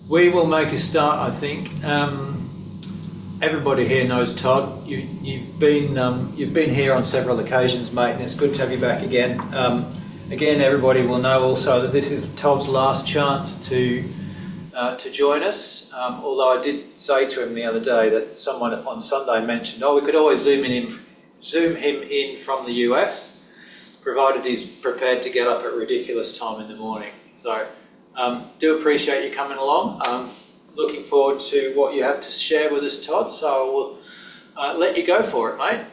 We will make a start, I think. Everybody here knows Todd. You've been here on several occasions, mate, and it's good to have you back again. Again, everybody will know also that this is Todd's last chance to join us. Although I did say to him the other day that someone on Sunday mentioned, we could always zoom him in from the US, provided he's prepared to get up at ridiculous time in the morning. So do appreciate you coming along. Looking forward to what you have to share with us, Todd. So we'll let you go for it, mate.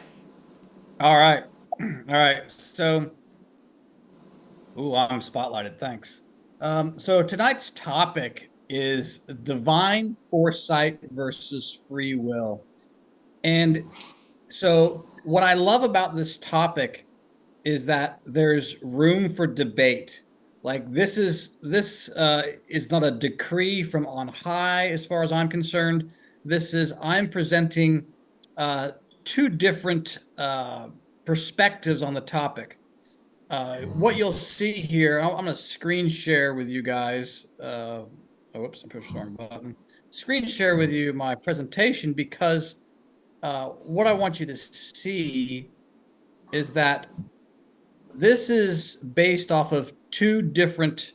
All right. All right. So, I'm spotlighted. Thanks. So tonight's topic is divine foresight versus free will. And so what I love about this topic is that there's room for debate. Like this is not a decree from on high, as far as I'm concerned. I'm presenting two different perspectives on the topic. What you'll see here, I'm going to screen share with you guys. Whoops, I pushed the wrong button. Screen share with you my presentation because what I want you to see is that this is based off of two different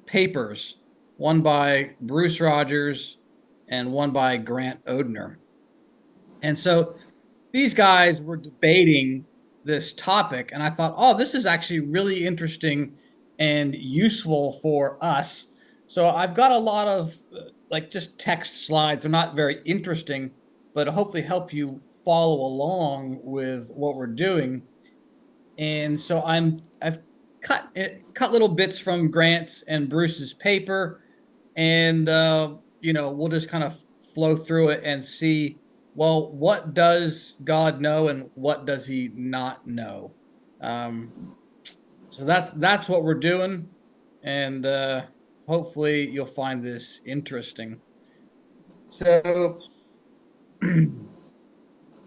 papers, one by Bruce Rogers and one by Grant Odner. And so these guys were debating this topic, and I thought, this is actually really interesting and useful for us. So I've got a lot of just text slides. They're not very interesting, but hopefully help you follow along with what we're doing. And so I've cut little bits from Grant's and Bruce's paper, and we'll just kind of flow through it and see, well, what does God know and what does he not know? So that's what we're doing, and hopefully you'll find this interesting. So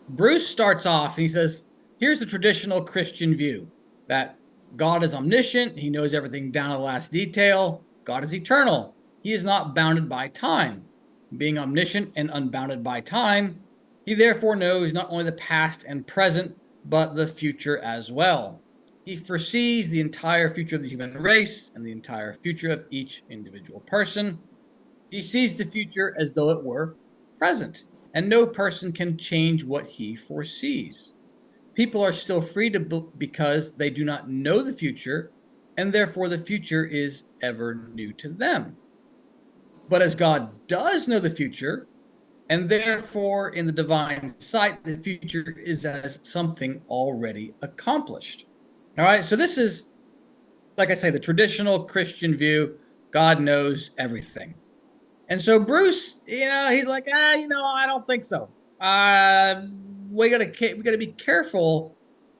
Bruce starts off and he says, here's the traditional Christian view that God is omniscient. He knows everything down to the last detail. God is eternal. He is not bounded by time. Being omniscient and unbounded by time, he therefore knows not only the past and present, but the future as well. He foresees the entire future of the human race and the entire future of each individual person. He sees the future as though it were present, and no person can change what he foresees. People are still free to because they do not know the future, and therefore the future is ever new to them. But as God does know the future, and therefore in the divine sight, the future is as something already accomplished. All right, so this is, like I say, the traditional Christian view. God knows everything. And so Bruce, he's like, I don't think so. We gotta be careful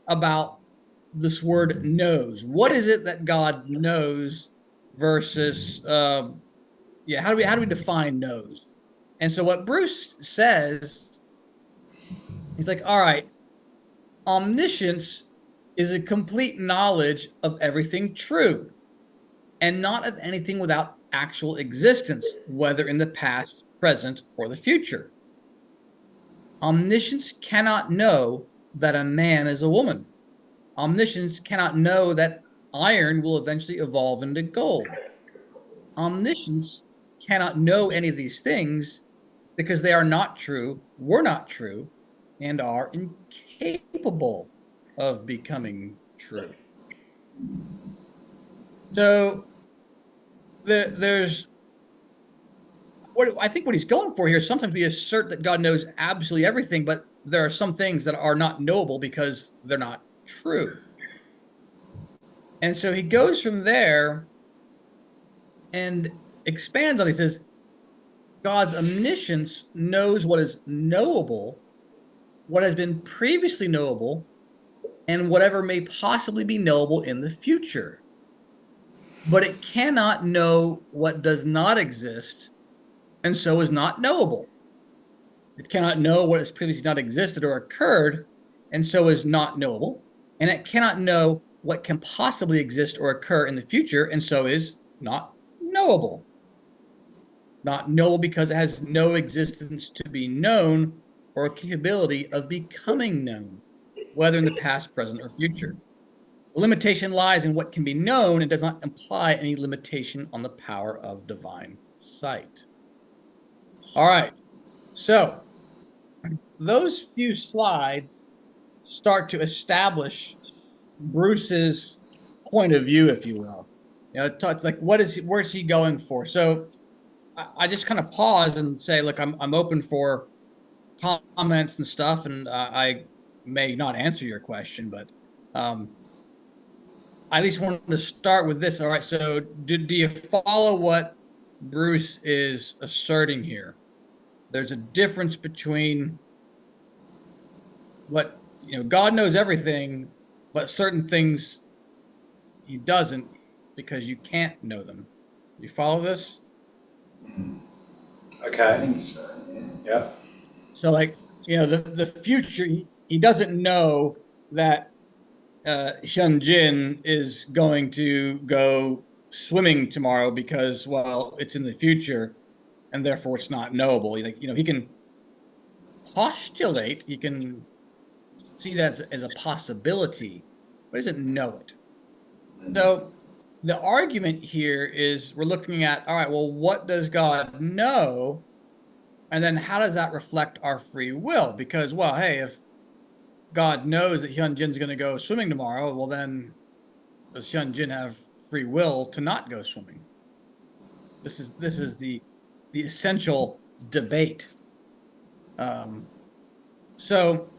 about this word knows. What is it that God knows versus how do we define knows? And so what Bruce says, he's like, all right, omniscience is a complete knowledge of everything true and not of anything without actual existence, whether in the past, present, or the future. Omniscience cannot know that a man is a woman. Omniscience cannot know that iron will eventually evolve into gold. Omniscience cannot know any of these things because they are not true, were not true, and are incapable of becoming true. So there's I think what he's going for here. Sometimes we assert that God knows absolutely everything, but there are some things that are not knowable because they're not true. And so he goes from there and expands on it. He says, God's omniscience knows what is knowable, what has been previously knowable, and whatever may possibly be knowable in the future. But it cannot know what does not exist, and so is not knowable. It cannot know what has previously not existed or occurred, and so is not knowable. And it cannot know what can possibly exist or occur in the future, and so is not knowable. not knowable because it has no existence to be known or capability of becoming known, whether in the past, present, or future. The limitation lies in what can be known and does not imply any limitation on the power of divine sight. All right, so those few slides start to establish Bruce's point of view, if you will. You know, it's like, where's he going for? So I just kind of pause and say, look, I'm open for comments and stuff, and I may not answer your question, but I at least wanted to start with this. All right, so do you follow what Bruce is asserting here? There's a difference between what, God knows everything, but certain things he doesn't because you can't know them. You follow this? Okay. I think so. Yeah. So, like, the future, he doesn't know that Hyunjin is going to go swimming tomorrow because, well, it's in the future, and therefore it's not knowable. Like, he can postulate, he can see that as a possibility, but he doesn't know it. So the argument here is we're looking at, all right, well, what does God know? And then how does that reflect our free will? Because, well, hey, if God knows that Hyunjin's going to go swimming tomorrow, well, then does Hyunjin have free will to not go swimming? This is the essential debate. So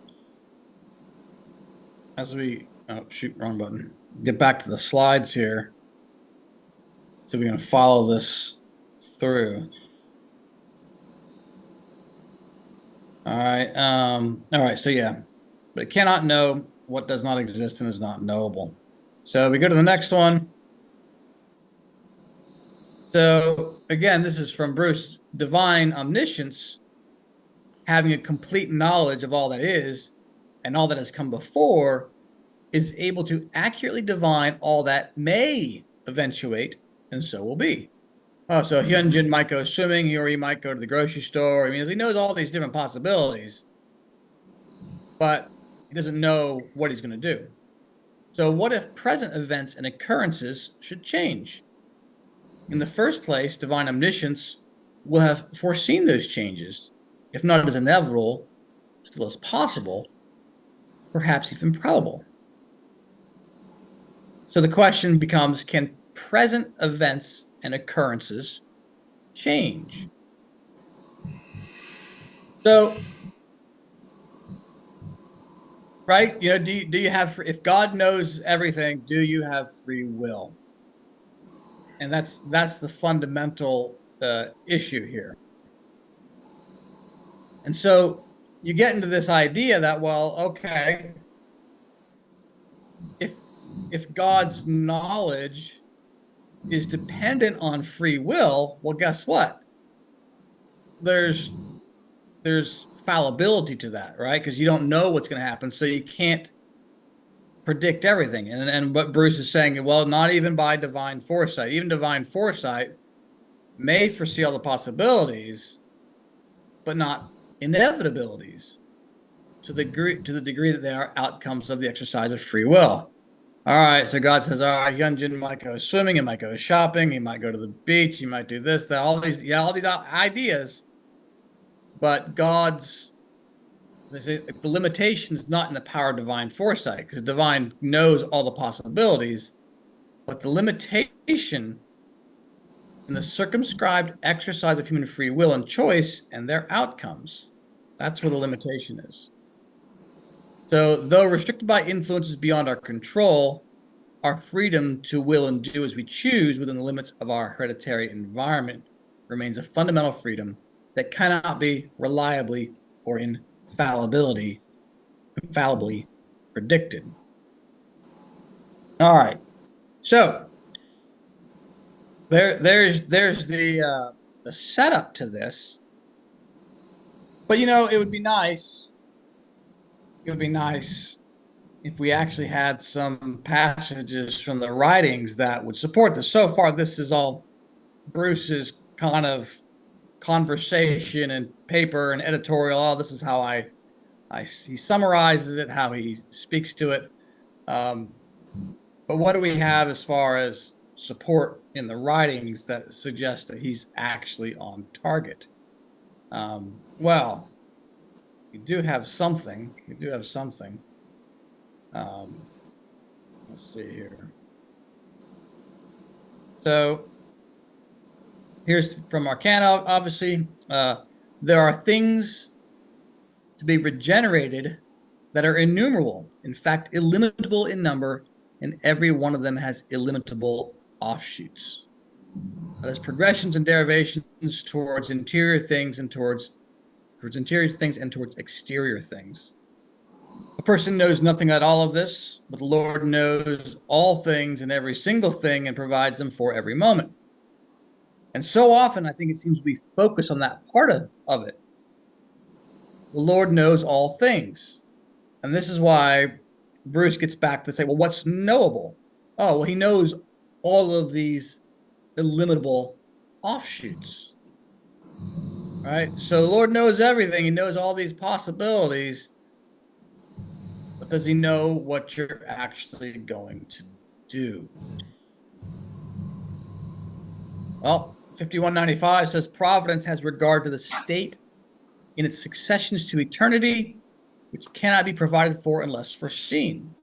as we wrong button. Get back to the slides here. So we're going to follow this through. All right. So yeah, but it cannot know what does not exist and is not knowable. So we go to the next one. So again, this is from Bruce. Divine omniscience, having a complete knowledge of all that is and all that has come before, is able to accurately divine all that may eventuate and so will be. Oh, so Hyunjin might go swimming, or he might go to the grocery store. I mean, he knows all these different possibilities, but he doesn't know what he's going to do. So what if present events and occurrences should change? In the first place, divine omniscience will have foreseen those changes, if not as inevitable, still as possible, perhaps even probable. So the question becomes, can present events and occurrences change? So, right, do you have, if God knows everything, do you have free will? And that's the fundamental issue here. And so you get into this idea that, well, okay, if God's knowledge is dependent on free will, well, guess what? There's fallibility to that, right? Because you don't know what's going to happen, so you can't predict everything. And what Bruce is saying, well, not even by divine foresight. Even divine foresight may foresee all the possibilities, but not inevitabilities to the degree that they are outcomes of the exercise of free will. All right, so God says, all right, Hyunjin might go swimming, he might go shopping, he might go to the beach, he might do this, that, all these ideas. But God's, as I say, the limitation is not in the power of divine foresight, because divine knows all the possibilities, but the limitation in the circumscribed exercise of human free will and choice and their outcomes. That's where the limitation is. So, though restricted by influences beyond our control, our freedom to will and do as we choose within the limits of our hereditary environment remains a fundamental freedom that cannot be reliably or infallibly predicted. All right. So, there's the setup to this. But it would be nice. It would be nice if we actually had some passages from the writings that would support this. So far, this is all Bruce's kind of conversation and paper and editorial. Oh, this is how he summarizes it, how he speaks to it. But what do we have as far as support in the writings that suggest that he's actually on target? Well, we do have something. We do have something. Let's see here. So here's from Arcana, obviously. There are things to be regenerated that are innumerable, in fact, illimitable in number, and every one of them has illimitable offshoots. There's progressions and derivations towards interior things and towards interior things and towards exterior things. A person knows nothing about all of this, but the Lord knows all things and every single thing and provides them for every moment. And so often, I think it seems we focus on that part of it. The Lord knows all things. And this is why Bruce gets back to say, well, what's knowable? Oh, well, he knows all of these illimitable offshoots. Right? So the Lord knows everything. He knows all these possibilities. But does he know what you're actually going to do? Well, 5195 says providence has regard to the state in its successions to eternity, which cannot be provided for unless foreseen.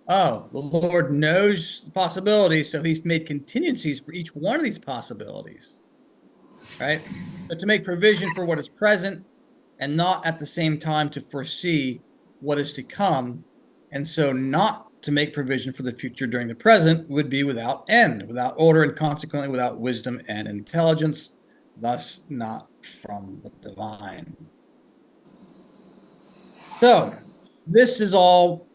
Oh, the Lord knows the possibilities, so he's made contingencies for each one of these possibilities, right? But to make provision for what is present and not at the same time to foresee what is to come, and so not to make provision for the future during the present would be without end, without order, and consequently without wisdom and intelligence, thus not from the divine. So this is all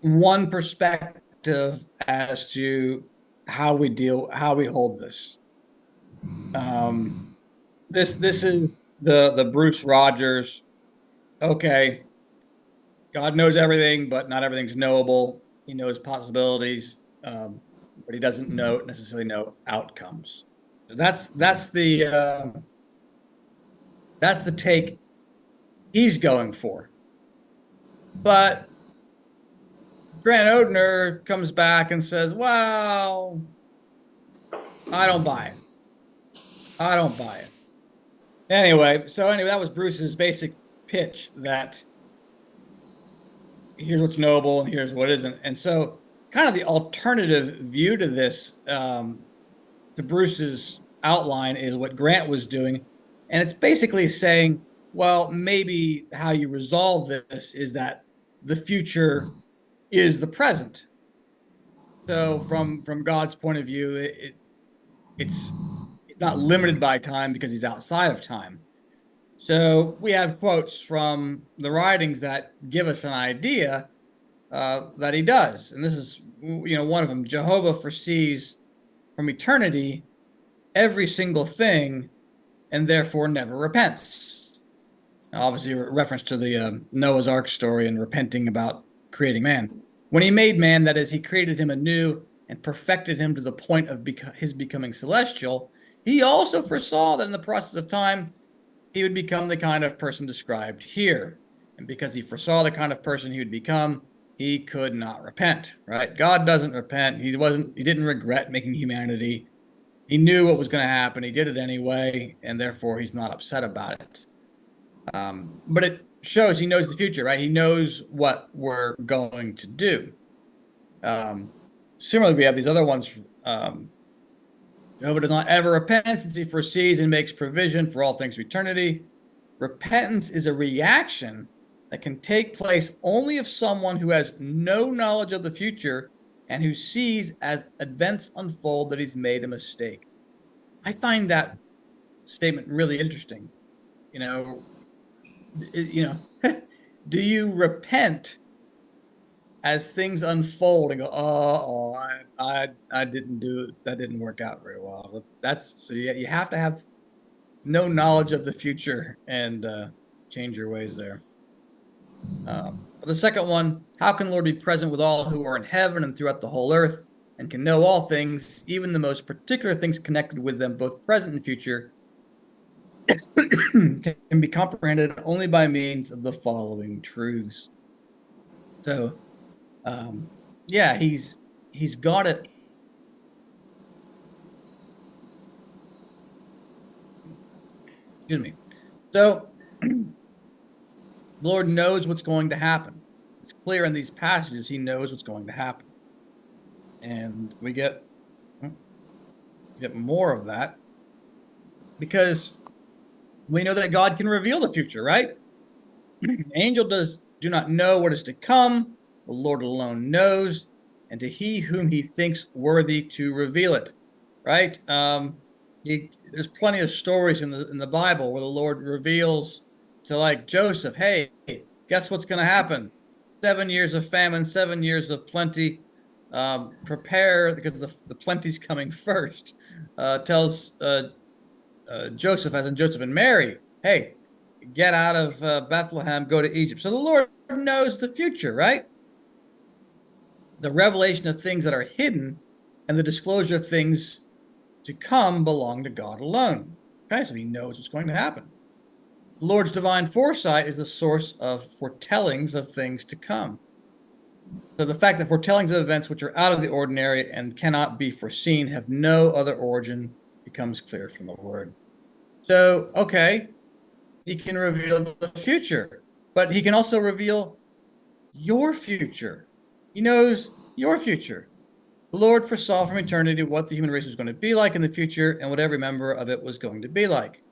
one perspective as to how we hold this. This is the Bruce Rogers. Okay, God knows everything, but not everything's knowable. He knows possibilities, but he doesn't necessarily know outcomes. So that's the take he's going for. But Grant Oedner comes back and says, well, I don't buy it. I don't buy it. Anyway, that was Bruce's basic pitch that here's what's knowable and here's what isn't. And so kind of the alternative view to this, to Bruce's outline, is what Grant was doing. And it's basically saying, well, maybe how you resolve this is that the future is the present. So from God's point of view, it's not limited by time because he's outside of time. So we have quotes from the writings that give us an idea that he does. And this is, one of them. Jehovah foresees from eternity every single thing and therefore never repents. Now, obviously, a reference to the Noah's Ark story and repenting about creating man. When he made man, that is, he created him anew and perfected him to the point of his becoming celestial, he also foresaw that in the process of time, he would become the kind of person described here. And because he foresaw the kind of person he would become, he could not repent, right? God doesn't repent. He didn't regret making humanity. He knew what was going to happen. He did it anyway, and therefore he's not upset about it. But it shows he knows the future, right? He knows what we're going to do. Similarly, we have these other ones. Jehovah does not ever repent, since he foresees and makes provision for all things for eternity. Repentance is a reaction that can take place only if someone who has no knowledge of the future and who sees as events unfold that he's made a mistake. I find that statement really interesting. Do you repent as things unfold and go, I didn't do it. That didn't work out very well. You have to have no knowledge of the future and change your ways there. The second one, how can the Lord be present with all who are in heaven and throughout the whole earth and can know all things, even the most particular things connected with them, both present and future, can be comprehended only by means of the following truths. So, yeah, he's got it. Excuse me. So, the Lord knows what's going to happen. It's clear in these passages, he knows what's going to happen. And we get more of that because we know that God can reveal the future, right? Angel do not know what is to come. The Lord alone knows, and to he whom he thinks worthy to reveal it. Right? There's plenty of stories in the Bible where the Lord reveals to like Joseph, hey, guess what's going to happen? 7 years of famine, 7 years of plenty. Prepare because the plenty's coming first. Tells Joseph, as in Joseph and Mary, hey, get out of Bethlehem, go to Egypt. So the Lord knows the future, right? The revelation of things that are hidden and the disclosure of things to come belong to God alone. Okay, so he knows what's going to happen. The Lord's divine foresight is the source of foretellings of things to come. So the fact that foretellings of events which are out of the ordinary and cannot be foreseen have no other origin becomes clear from the word. So, okay, he can reveal the future, but he can also reveal your future. He knows your future. The Lord foresaw from eternity what the human race was going to be like in the future and what every member of it was going to be like.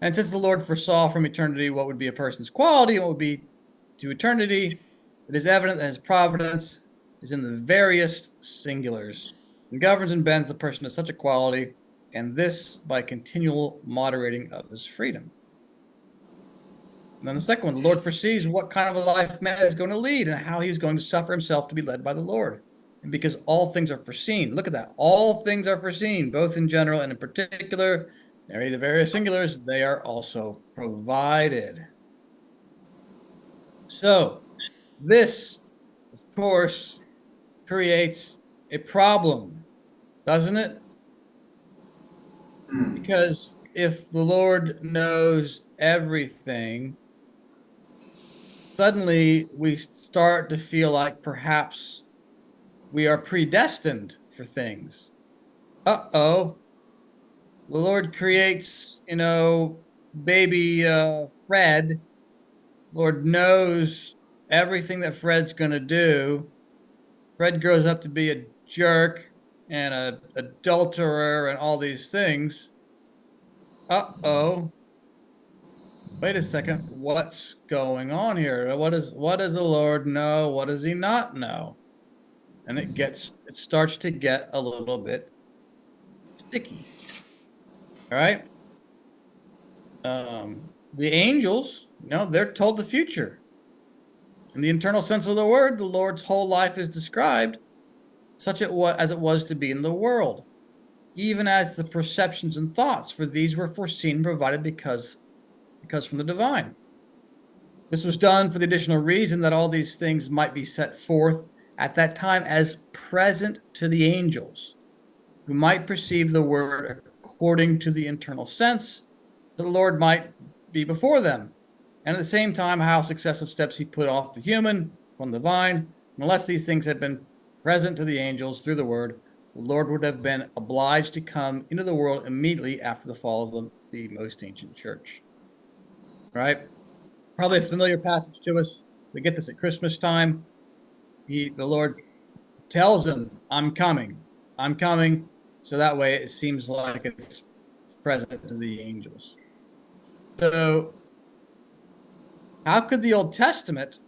And since the Lord foresaw from eternity what would be a person's quality and what would be to eternity, it is evident that his providence is in the veriest singulars and governs and bends the person to such a quality, and this by continual moderating of his freedom. And then the second one, the Lord foresees what kind of a life man is going to lead and how he's going to suffer himself to be led by the Lord. And because all things are foreseen, look at that. All things are foreseen, both in general and in particular. They're the various singulars, they are also provided. So this, of course, creates a problem, doesn't it? Because if the Lord knows everything, suddenly we start to feel like perhaps we are predestined for things. Uh-oh. The Lord creates, baby Fred. Lord knows everything that Fred's going to do. Fred grows up to be a jerk and a adulterer and all these things. Uh-oh. Wait a second. What's going on here? What does the Lord know? What does he not know? And it starts to get a little bit sticky. All right. The angels, they're told the future. In the internal sense of the word, the Lord's whole life is described such as it was to be in the world, even as the perceptions and thoughts, for these were foreseen and provided because from the divine. This was done for the additional reason that all these things might be set forth at that time as present to the angels, who might perceive the word according to the internal sense, that the Lord might be before them, and at the same time how successive steps he put off the human from the divine. Unless these things had been present to the angels through the word, the Lord would have been obliged to come into the world immediately after the fall of the most ancient church. Right? Probably a familiar passage to us. We get this at Christmas time. The Lord tells him, I'm coming. I'm coming. So that way it seems like it's present to the angels. So how could the Old Testament,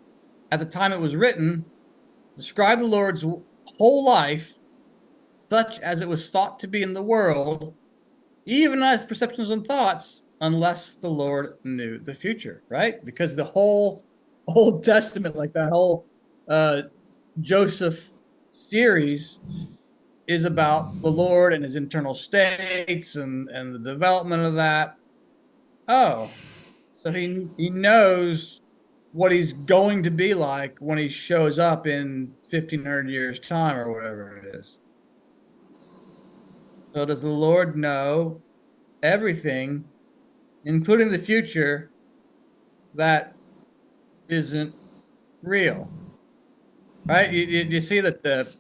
at the time it was written, describe the Lord's whole life such as it was thought to be in the world, even as perceptions and thoughts, unless the Lord knew the future, right? Because the whole Old Testament, like that whole Joseph series, is about the Lord and his internal states and the development of that. Oh, so he knows what he's going to be like when he shows up in 1,500 years' time or whatever it is. So does the Lord know everything including the future, that isn't real, right? You see that the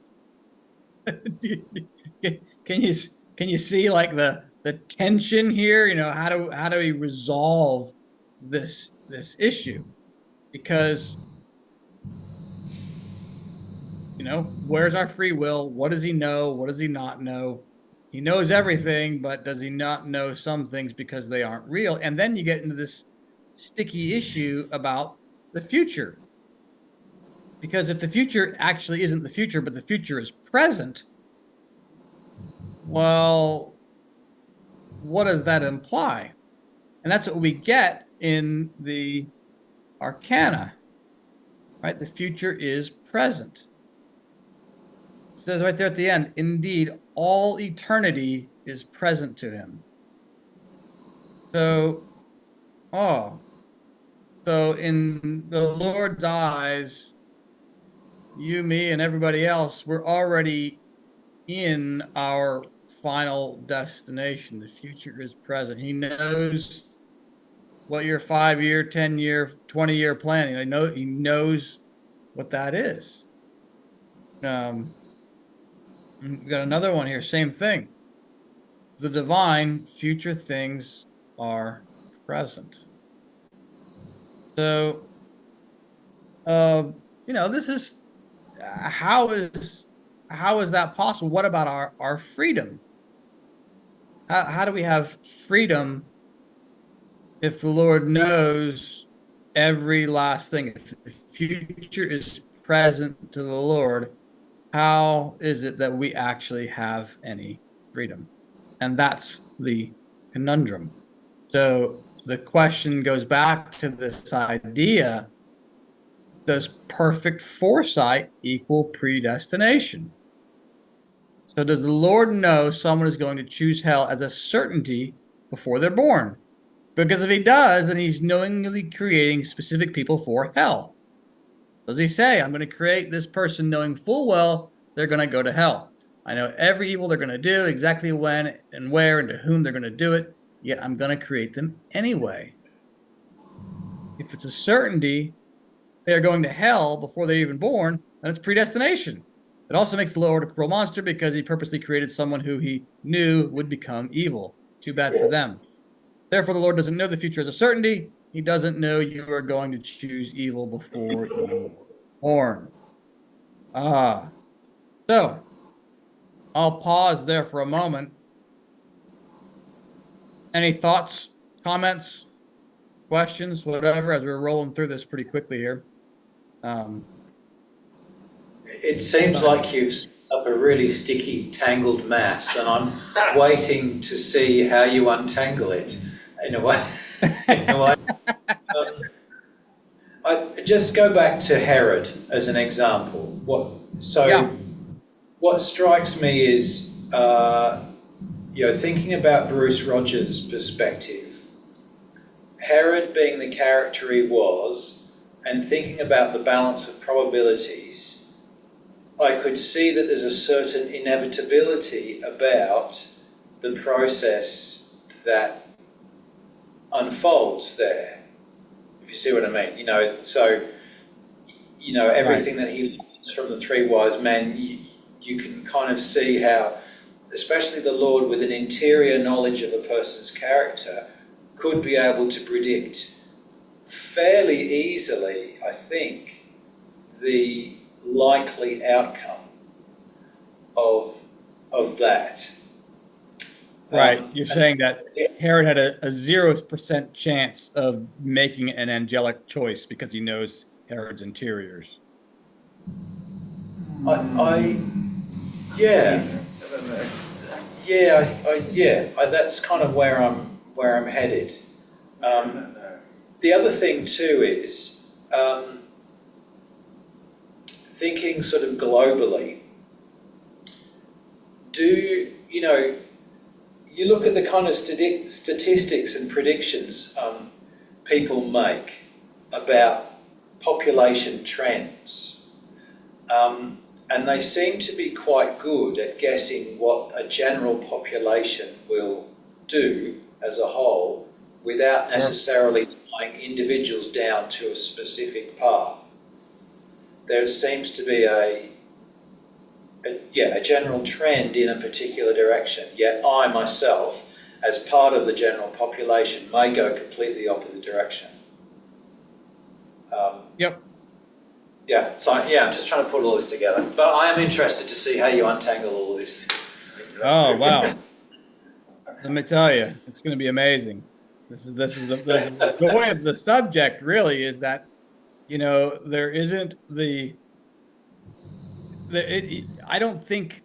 can you see like the tension here? You know, how do we resolve this issue? Because you know, where's our free will? What does he know? What does he not know? He knows everything, but does he not know some things because they aren't real? And then you get into this sticky issue about the future. Because if the future actually isn't the future, but the future is present, well, what does that imply? And that's what we get in the Arcana, right? The future is present. It says right there at the end, indeed, all eternity is present to him. So, oh, so in the Lord's eyes, you, me, and everybody else, we're already in our final destination. The future is present. He knows what your 5-year, 10-year, 20-year planning. He knows what that is. We got another one here. Same thing. The divine, future things are present. So, you know, this is how is that possible? What about our freedom? How do we have freedom if the Lord knows every last thing? If the future is present to the Lord, how is it that we actually have any freedom? And that's the conundrum. So the question goes back to this idea: does perfect foresight equal predestination? So does the Lord know someone is going to choose hell as a certainty before they're born? Because if he does, then he's knowingly creating specific people for hell. Does he say, I'm going to create this person knowing full well they're going to go to hell? I know every evil they're going to do, exactly when and where and to whom they're going to do it, yet I'm going to create them anyway. If it's a certainty they're going to hell before they're even born, then it's predestination. It also makes the Lord a cruel monster because he purposely created someone who he knew would become evil. Too bad for them. Therefore, the Lord doesn't know the future as a certainty. He doesn't know you are going to choose evil before you were born. So I'll pause there for a moment. Any thoughts, comments, questions, whatever, as we're rolling through this pretty quickly here? It seems like you've set up a really sticky, tangled mass, and I'm waiting to see how you untangle it. In a way, I just go back to Herod as an example. What strikes me is, thinking about Bruce Rogers' perspective, Herod being the character he was, and thinking about the balance of probabilities, I could see that there's a certain inevitability about the process that unfolds there, if you see what I mean. Everything that he learns from the three wise men, you can kind of see how, especially the Lord with an interior knowledge of a person's character, could be able to predict fairly easily, I think, the likely outcome of that. Right. You're saying that Herod had a 0% chance of making an angelic choice because he knows Herod's interiors. That's kind of where I'm headed. The other thing too is thinking sort of globally. You look at the kind of statistics and predictions people make about population trends, and they seem to be quite good at guessing what a general population will do as a whole without necessarily tying individuals down to a specific path. There seems to be a general trend in a particular direction, yet I myself, as part of the general population, may go completely opposite direction. Yep. Yeah, so I'm just trying to put all this together. But I am interested to see how you untangle all this. Oh, wow. Let me tell you, it's going to be amazing. This is the joy of the subject, really, is that, there isn't I don't think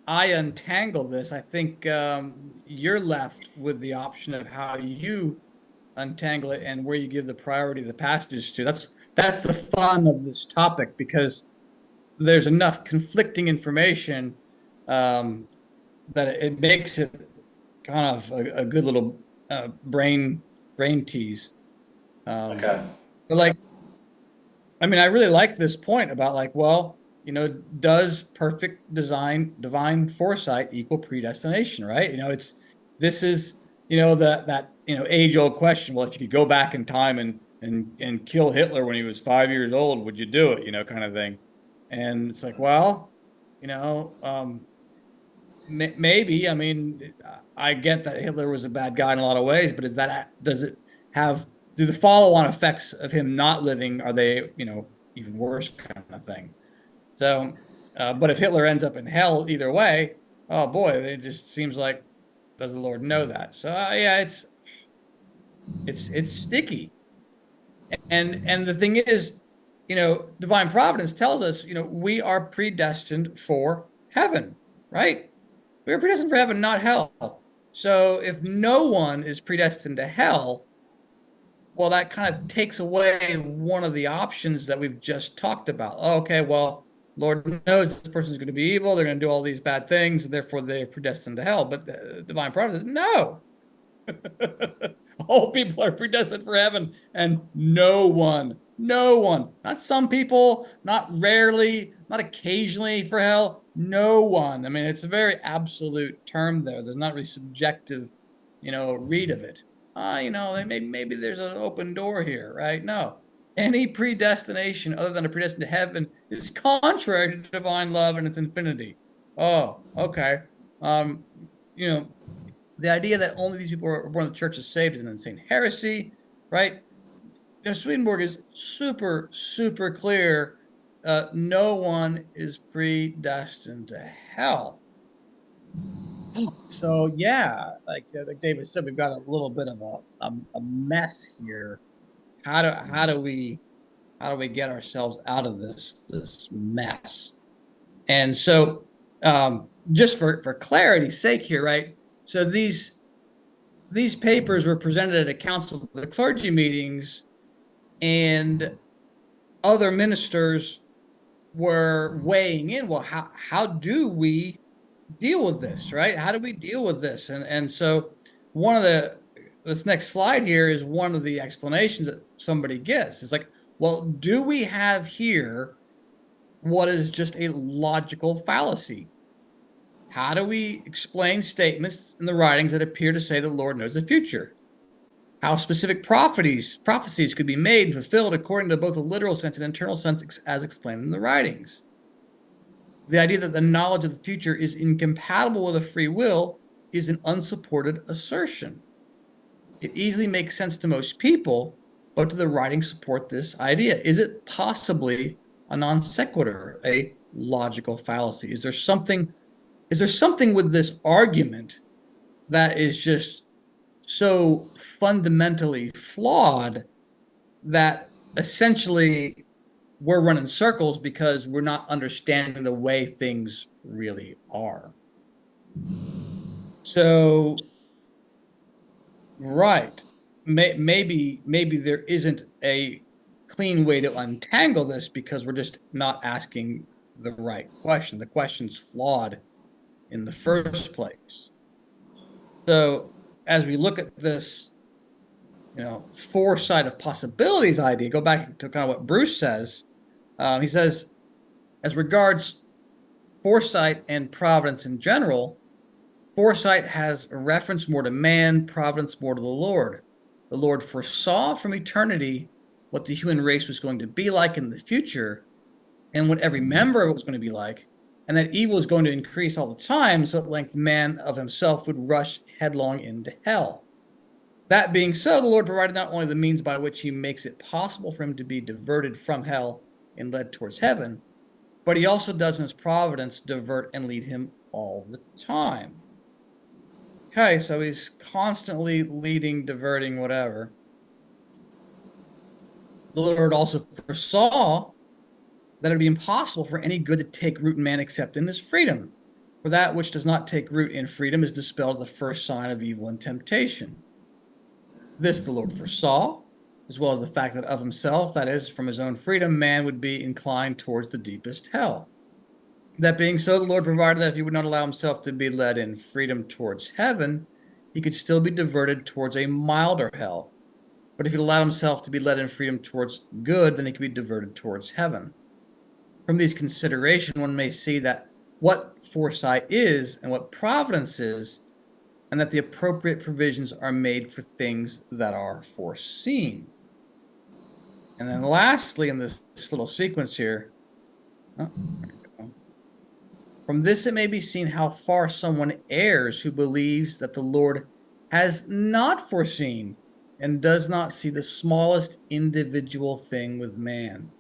I untangle this. I think you're left with the option of how you untangle it and where you give the priority of the passages to. That's the fun of this topic, because there's enough conflicting information that it makes it kind of a good little brain tease. Okay. But I really like this point about does perfect divine foresight equal predestination, right? This is that age old question. Well, if you could go back in time and kill Hitler when he was 5 years old, would you do it? Kind of thing. And it's like, well, maybe. I get that Hitler was a bad guy in a lot of ways, but do the follow-on effects of him not living, are they, even worse, kind of thing? So, but if Hitler ends up in hell either way, oh boy, it just seems like, does the Lord know that? So yeah, it's sticky. And the thing is, divine providence tells us, we are predestined for heaven, right? We are predestined for heaven, not hell. So if no one is predestined to hell, well, that kind of takes away one of the options that we've just talked about. Okay, well, Lord knows this person's going to be evil. They're going to do all these bad things, and therefore they're predestined to hell. But divine providence, no. All people are predestined for heaven, and no one, not some people, not rarely, not occasionally for hell, no one. It's a very absolute term there. There's not really subjective, read of it. Maybe there's an open door here, right? No. Any predestination other than a predestined to heaven is contrary to divine love and its infinity. Oh, okay. The idea that only these people are born in the church is saved is an insane heresy, right? Swedenborg is super, super clear. No one is predestined to hell. So yeah, like David said, we've got a little bit of a mess here. How do we get ourselves out of this mess? And so, just for clarity's sake here, right? So these papers were presented at a council of the clergy meetings, and other ministers were weighing in. Well, how do we deal with this, right? How do we deal with this? And so this next slide here is one of the explanations that somebody gives. It's like, well, do we have here what is just a logical fallacy? How do we explain statements in the writings that appear to say the Lord knows the future? How specific prophecies could be made and fulfilled according to both a literal sense and internal sense as explained in the writings? The idea that the knowledge of the future is incompatible with a free will is an unsupported assertion. It easily makes sense to most people, but do the writings support this idea? Is it possibly a non sequitur, a logical fallacy? Is there something with this argument that is just so fundamentally flawed that essentially we're running circles because we're not understanding the way things really are? So, right, maybe there isn't a clean way to untangle this because we're just not asking the right question. The question's flawed in the first place. So as we look at this, foresight of possibilities idea, go back to kind of what Bruce says. He says, as regards foresight and providence in general, foresight has a reference more to man, providence more to the Lord. the Lord foresaw from eternity what the human race was going to be like in the future and what every member of it was going to be like, and that evil is going to increase all the time, so at length man of himself would rush headlong into hell. That being so, the Lord provided not only the means by which he makes it possible for him to be diverted from hell and led towards heaven, but he also does in his providence divert and lead him all the time. Okay, so he's constantly leading, diverting, whatever. The Lord also foresaw that it would be impossible for any good to take root in man except in his freedom. For that which does not take root in freedom is dispelled at the first sign of evil and temptation. This the Lord foresaw, as well as the fact that of himself, that is, from his own freedom, man would be inclined towards the deepest hell. That being so, the Lord provided that if he would not allow himself to be led in freedom towards heaven, he could still be diverted towards a milder hell. But if he allowed himself to be led in freedom towards good, then he could be diverted towards heaven. From these considerations, one may see that what foresight is and what providence is, and that the appropriate provisions are made for things that are foreseen. And then lastly, in this little sequence here, from this it may be seen how far someone errs who believes that the Lord has not foreseen and does not see the smallest individual thing with man,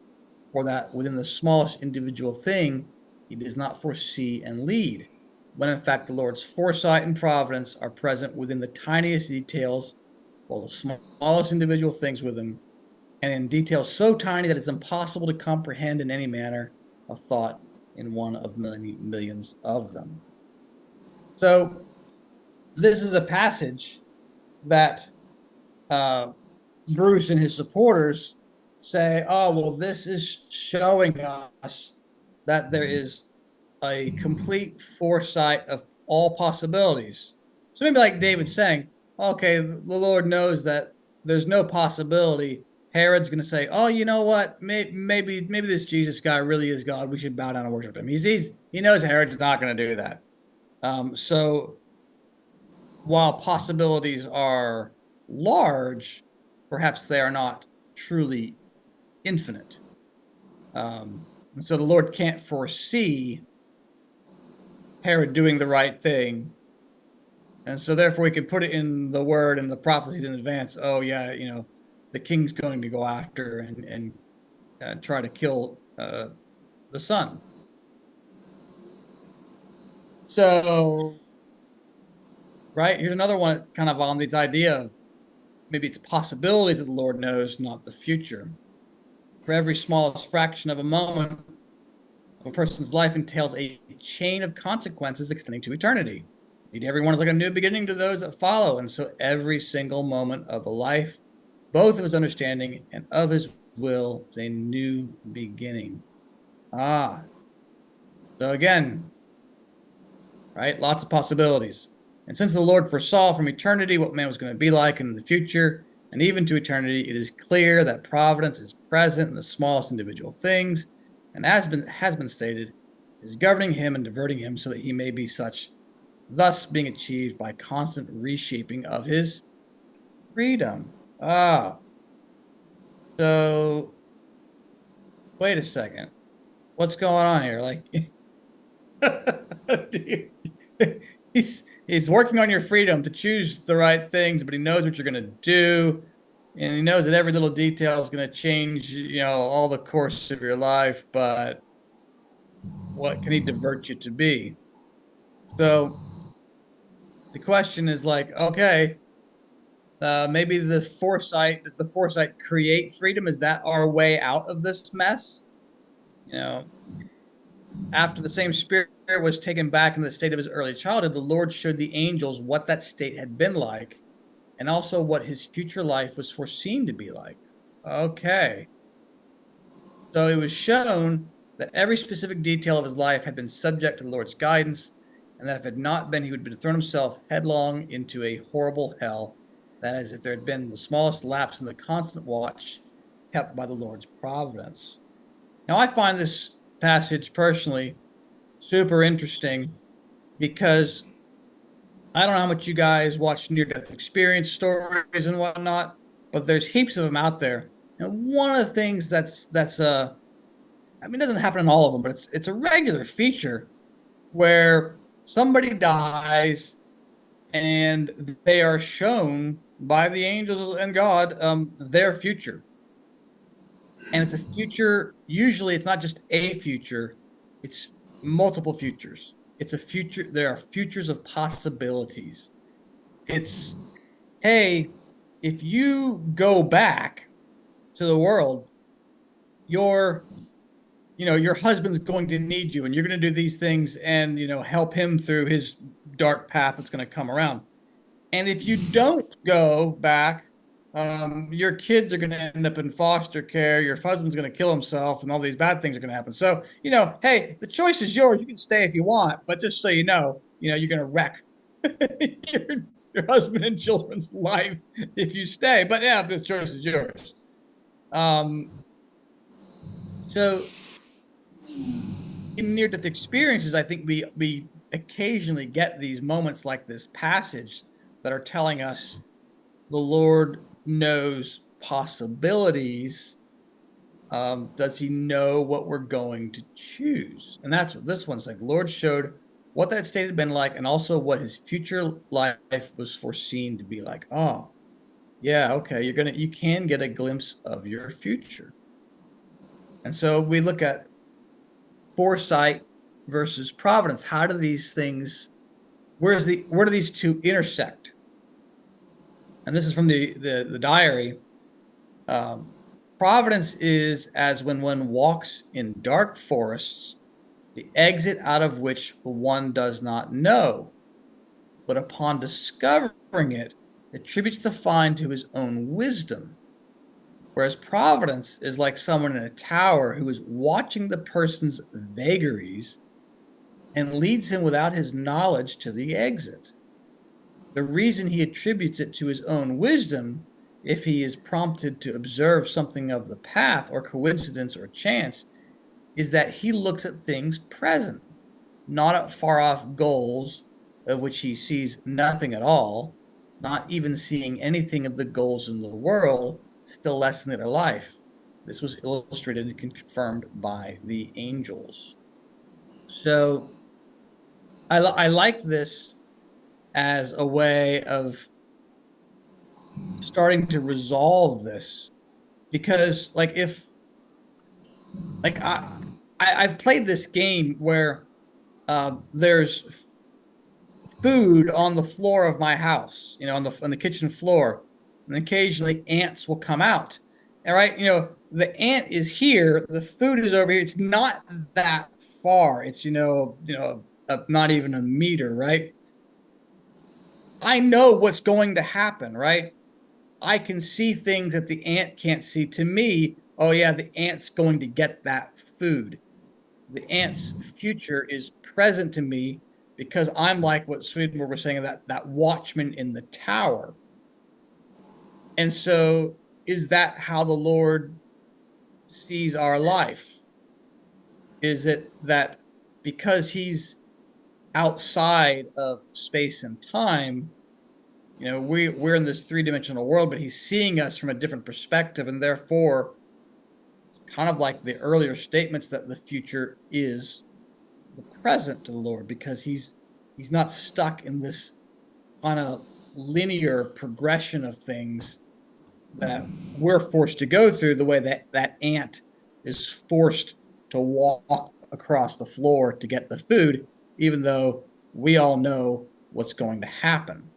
or that within the smallest individual thing he does not foresee and lead, when in fact the Lord's foresight and providence are present within the tiniest details, or the smallest individual things with him, and in details so tiny that it's impossible to comprehend in any manner of thought in one of many millions of them. So this is a passage that Bruce and his supporters say, oh, well, this is showing us that there is a complete foresight of all possibilities. So maybe like David's saying, okay, the Lord knows that there's no possibility Herod's going to say, oh, you know what? Maybe this Jesus guy really is God. We should bow down and worship him. He knows Herod's not going to do that. So while possibilities are large, perhaps they are not truly infinite. So the Lord can't foresee Herod doing the right thing. And so therefore he can put it in the word and the prophecy in advance. Oh yeah, the king's going to go after and try to kill the son. So, right, here's another one kind of on this idea of maybe it's possibilities that the Lord knows, not the future. For every smallest fraction of a moment of a person's life entails a chain of consequences extending to eternity. Indeed, everyone is like a new beginning to those that follow, and so every single moment of the life, both of his understanding and of his will, is a new beginning. So again, right, lots of possibilities. And since the Lord foresaw from eternity what man was going to be like in the future, and even to eternity, it is clear that providence is present in the smallest individual things, and has been stated, is governing him and diverting him so that he may be such, thus being achieved by constant reshaping of his freedom. So wait a second. What's going on here? Like, he's working on your freedom to choose the right things, but he knows what you're going to do, and he knows that every little detail is going to change, all the course of your life. But what can he divert you to be? So the question is like, okay, maybe does the foresight create freedom? Is that our way out of this mess? After the same spirit was taken back in the state of his early childhood, the Lord showed the angels what that state had been like, and also what his future life was foreseen to be like. Okay. So it was shown that every specific detail of his life had been subject to the Lord's guidance, and that if it had not been, he would have thrown himself headlong into a horrible hell. That is, if there had been the smallest lapse in the constant watch kept by the Lord's providence. Now, I find this passage personally super interesting because I don't know how much you guys watch near-death experience stories and whatnot, but there's heaps of them out there. And one of the things I mean, it doesn't happen in all of them, but it's a regular feature where somebody dies and they are shown by the angels and God their future. And it's a future, usually it's not just a future, it's multiple futures. It's a future, there are futures of possibilities. It's, hey, if you go back to the world, your your husband's going to need you and you're going to do these things and help him through his dark path that's going to come around. And if you don't go back, your kids are going to end up in foster care. Your husband's going to kill himself, and all these bad things are going to happen. So, hey, the choice is yours. You can stay if you want, but just so you're going to wreck your husband and children's life if you stay. But yeah, the choice is yours. So in near-death experiences, I think we occasionally get these moments like this passage that are telling us the Lord knows possibilities. Does he know what we're going to choose? And that's what this one's like. The Lord showed what that state had been like and also what his future life was foreseen to be like. Oh, yeah, okay, you can get a glimpse of your future. And so we look at foresight versus providence. How do these things, where do these two intersect? And this is from the diary. Providence is as when one walks in dark forests, the exit out of which one does not know, but upon discovering it, attributes the find to his own wisdom. Whereas providence is like someone in a tower who is watching the person's vagaries and leads him without his knowledge to the exit. The reason he attributes it to his own wisdom, if he is prompted to observe something of the path or coincidence or chance, is that he looks at things present, not at far off goals of which he sees nothing at all, not even seeing anything of the goals in the world, still less in their life. This was illustrated and confirmed by the angels. So I like this as a way of starting to resolve this, because I've played this game where there's food on the floor of my house, on the kitchen floor, and occasionally ants will come out. All right, the ant is here, the food is over here. It's not that far. It's not even a meter, right? I know what's going to happen, right? I can see things that the ant can't see. To me, oh yeah, the ant's going to get that food. The ant's future is present to me because I'm like what Swedenborg was saying, that watchman in the tower. And so is that how the Lord sees our life? Is it that because he's outside of space and time, we're in this three-dimensional world, but he's seeing us from a different perspective, and therefore it's kind of like the earlier statements that the future is the present to the Lord, because he's not stuck in this kind of linear progression of things that we're forced to go through, the way that ant is forced to walk across the floor to get the food, even though we all know what's going to happen.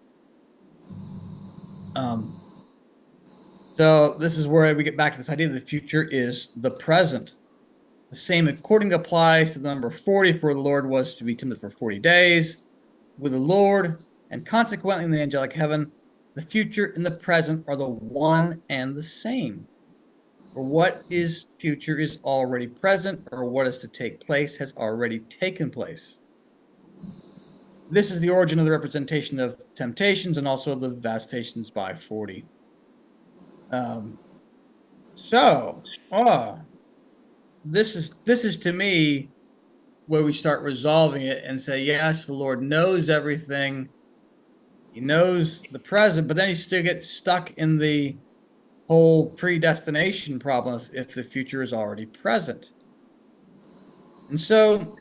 So this is where we get back to this idea that the future is the present. The same according applies to the number 40, for the Lord was to be tempted for 40 days with the Lord, and consequently in the angelic heaven, the future and the present are the one and the same. For what is future is already present, or what is to take place has already taken place. This is the origin of the representation of temptations and also the visitations by 40. This is to me where we start resolving it and say, yes, the Lord knows everything. He knows the present, but then he still gets stuck in the whole predestination problem if the future is already present. And so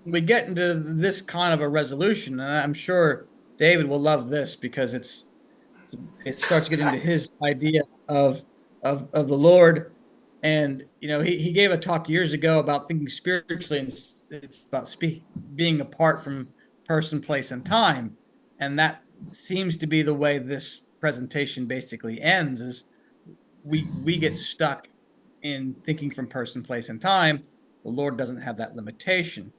we get into this kind of a resolution, and I'm sure David will love this because it starts getting to his idea of the Lord. And he gave a talk years ago about thinking spiritually, and it's about being apart from person, place, and time. And that seems to be the way this presentation basically ends, is we get stuck in thinking from person, place, and time. The Lord doesn't have that limitation.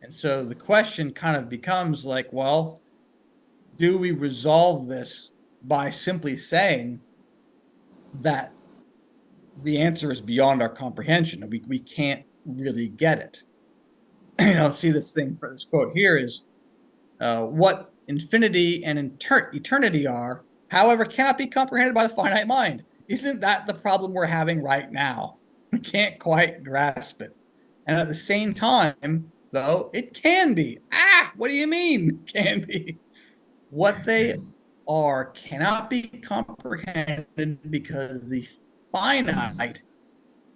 And so the question kind of becomes like, well, do we resolve this by simply saying that the answer is beyond our comprehension? We can't really get it. See this thing for this quote here is what infinity and eternity are, however, cannot be comprehended by the finite mind. Isn't that the problem we're having right now? We can't quite grasp it. And at the same time, though, it can be. What do you mean can be? What they are cannot be comprehended because the finite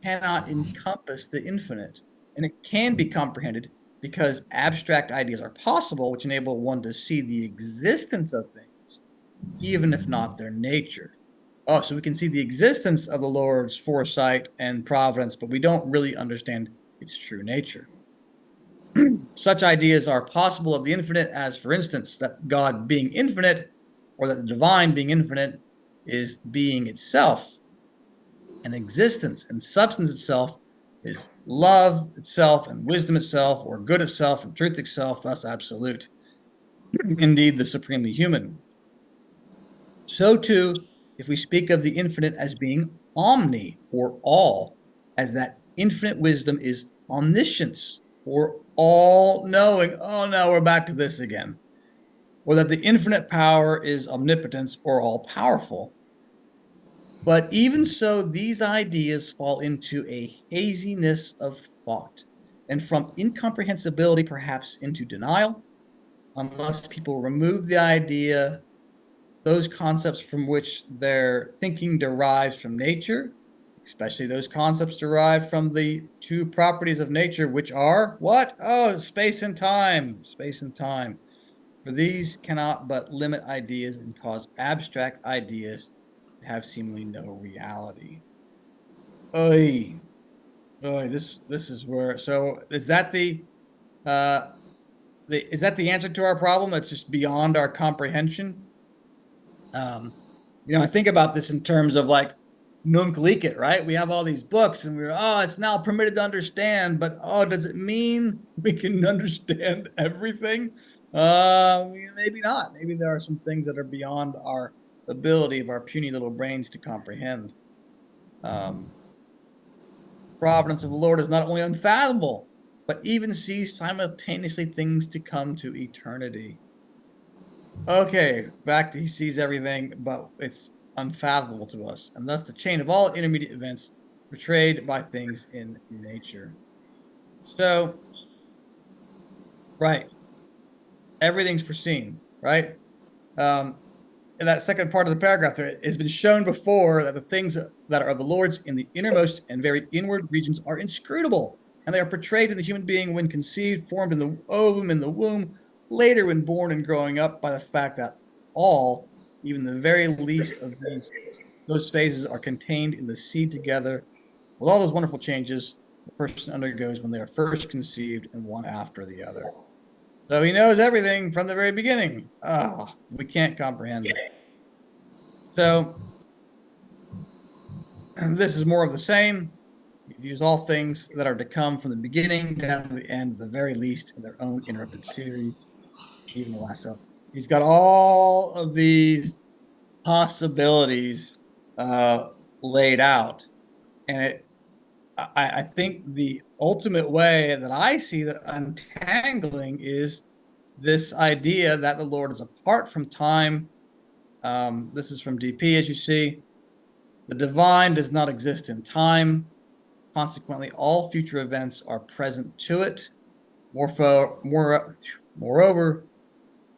cannot encompass the infinite. And it can be comprehended because abstract ideas are possible, which enable one to see the existence of things, even if not their nature. Oh, so we can see the existence of the Lord's foresight and providence, but we don't really understand its true nature. Such ideas are possible of the infinite, as, for instance, that God being infinite, or that the divine being infinite, is being itself, and existence and substance itself is love itself and wisdom itself, or good itself and truth itself, thus absolute. Indeed, the supremely human. So too, if we speak of the infinite as being omni, or all, as that infinite wisdom is omniscience, or all-knowing. Oh no, we're back to this again. Or that the infinite power is omnipotence, or all-powerful. But even so, these ideas fall into a haziness of thought, and from incomprehensibility perhaps into denial, unless people remove the idea, those concepts from which their thinking derives from nature, especially those concepts derived from the two properties of nature, which are what? Oh, space and time. Space and time. For these cannot but limit ideas and cause abstract ideas to have seemingly no reality. Oy. Oy, this is where, so is that the answer to our problem that's just beyond our comprehension? I think about this in terms of like nunc licet, right? We have all these books and it's now permitted to understand, but does it mean we can understand everything? Maybe not. Maybe there are some things that are beyond our ability of our puny little brains to comprehend. Providence of the Lord is not only unfathomable, but even sees simultaneously things to come to eternity. Okay, back to he sees everything, but it's unfathomable to us, and thus the chain of all intermediate events portrayed by things in nature. So, right, everything's foreseen, right? In that second part of the paragraph, there it has been shown before that the things that are of the Lord's in the innermost and very inward regions are inscrutable, and they are portrayed in the human being when conceived, formed in the ovum, in the womb, later when born and growing up, by the fact that all, even the very least of those phases, are contained in the seed together with all those wonderful changes the person undergoes when they are first conceived, and one after the other. So he knows everything from the very beginning. We can't comprehend it. So this is more of the same. He views all things that are to come from the beginning down to the end, at the very least, in their own interrupted series, even the last up. He's got all of these possibilities laid out. And I think the ultimate way that I see that untangling is this idea that the Lord is apart from time. This is from DP, as you see. The divine does not exist in time. Consequently, all future events are present to it. Moreover,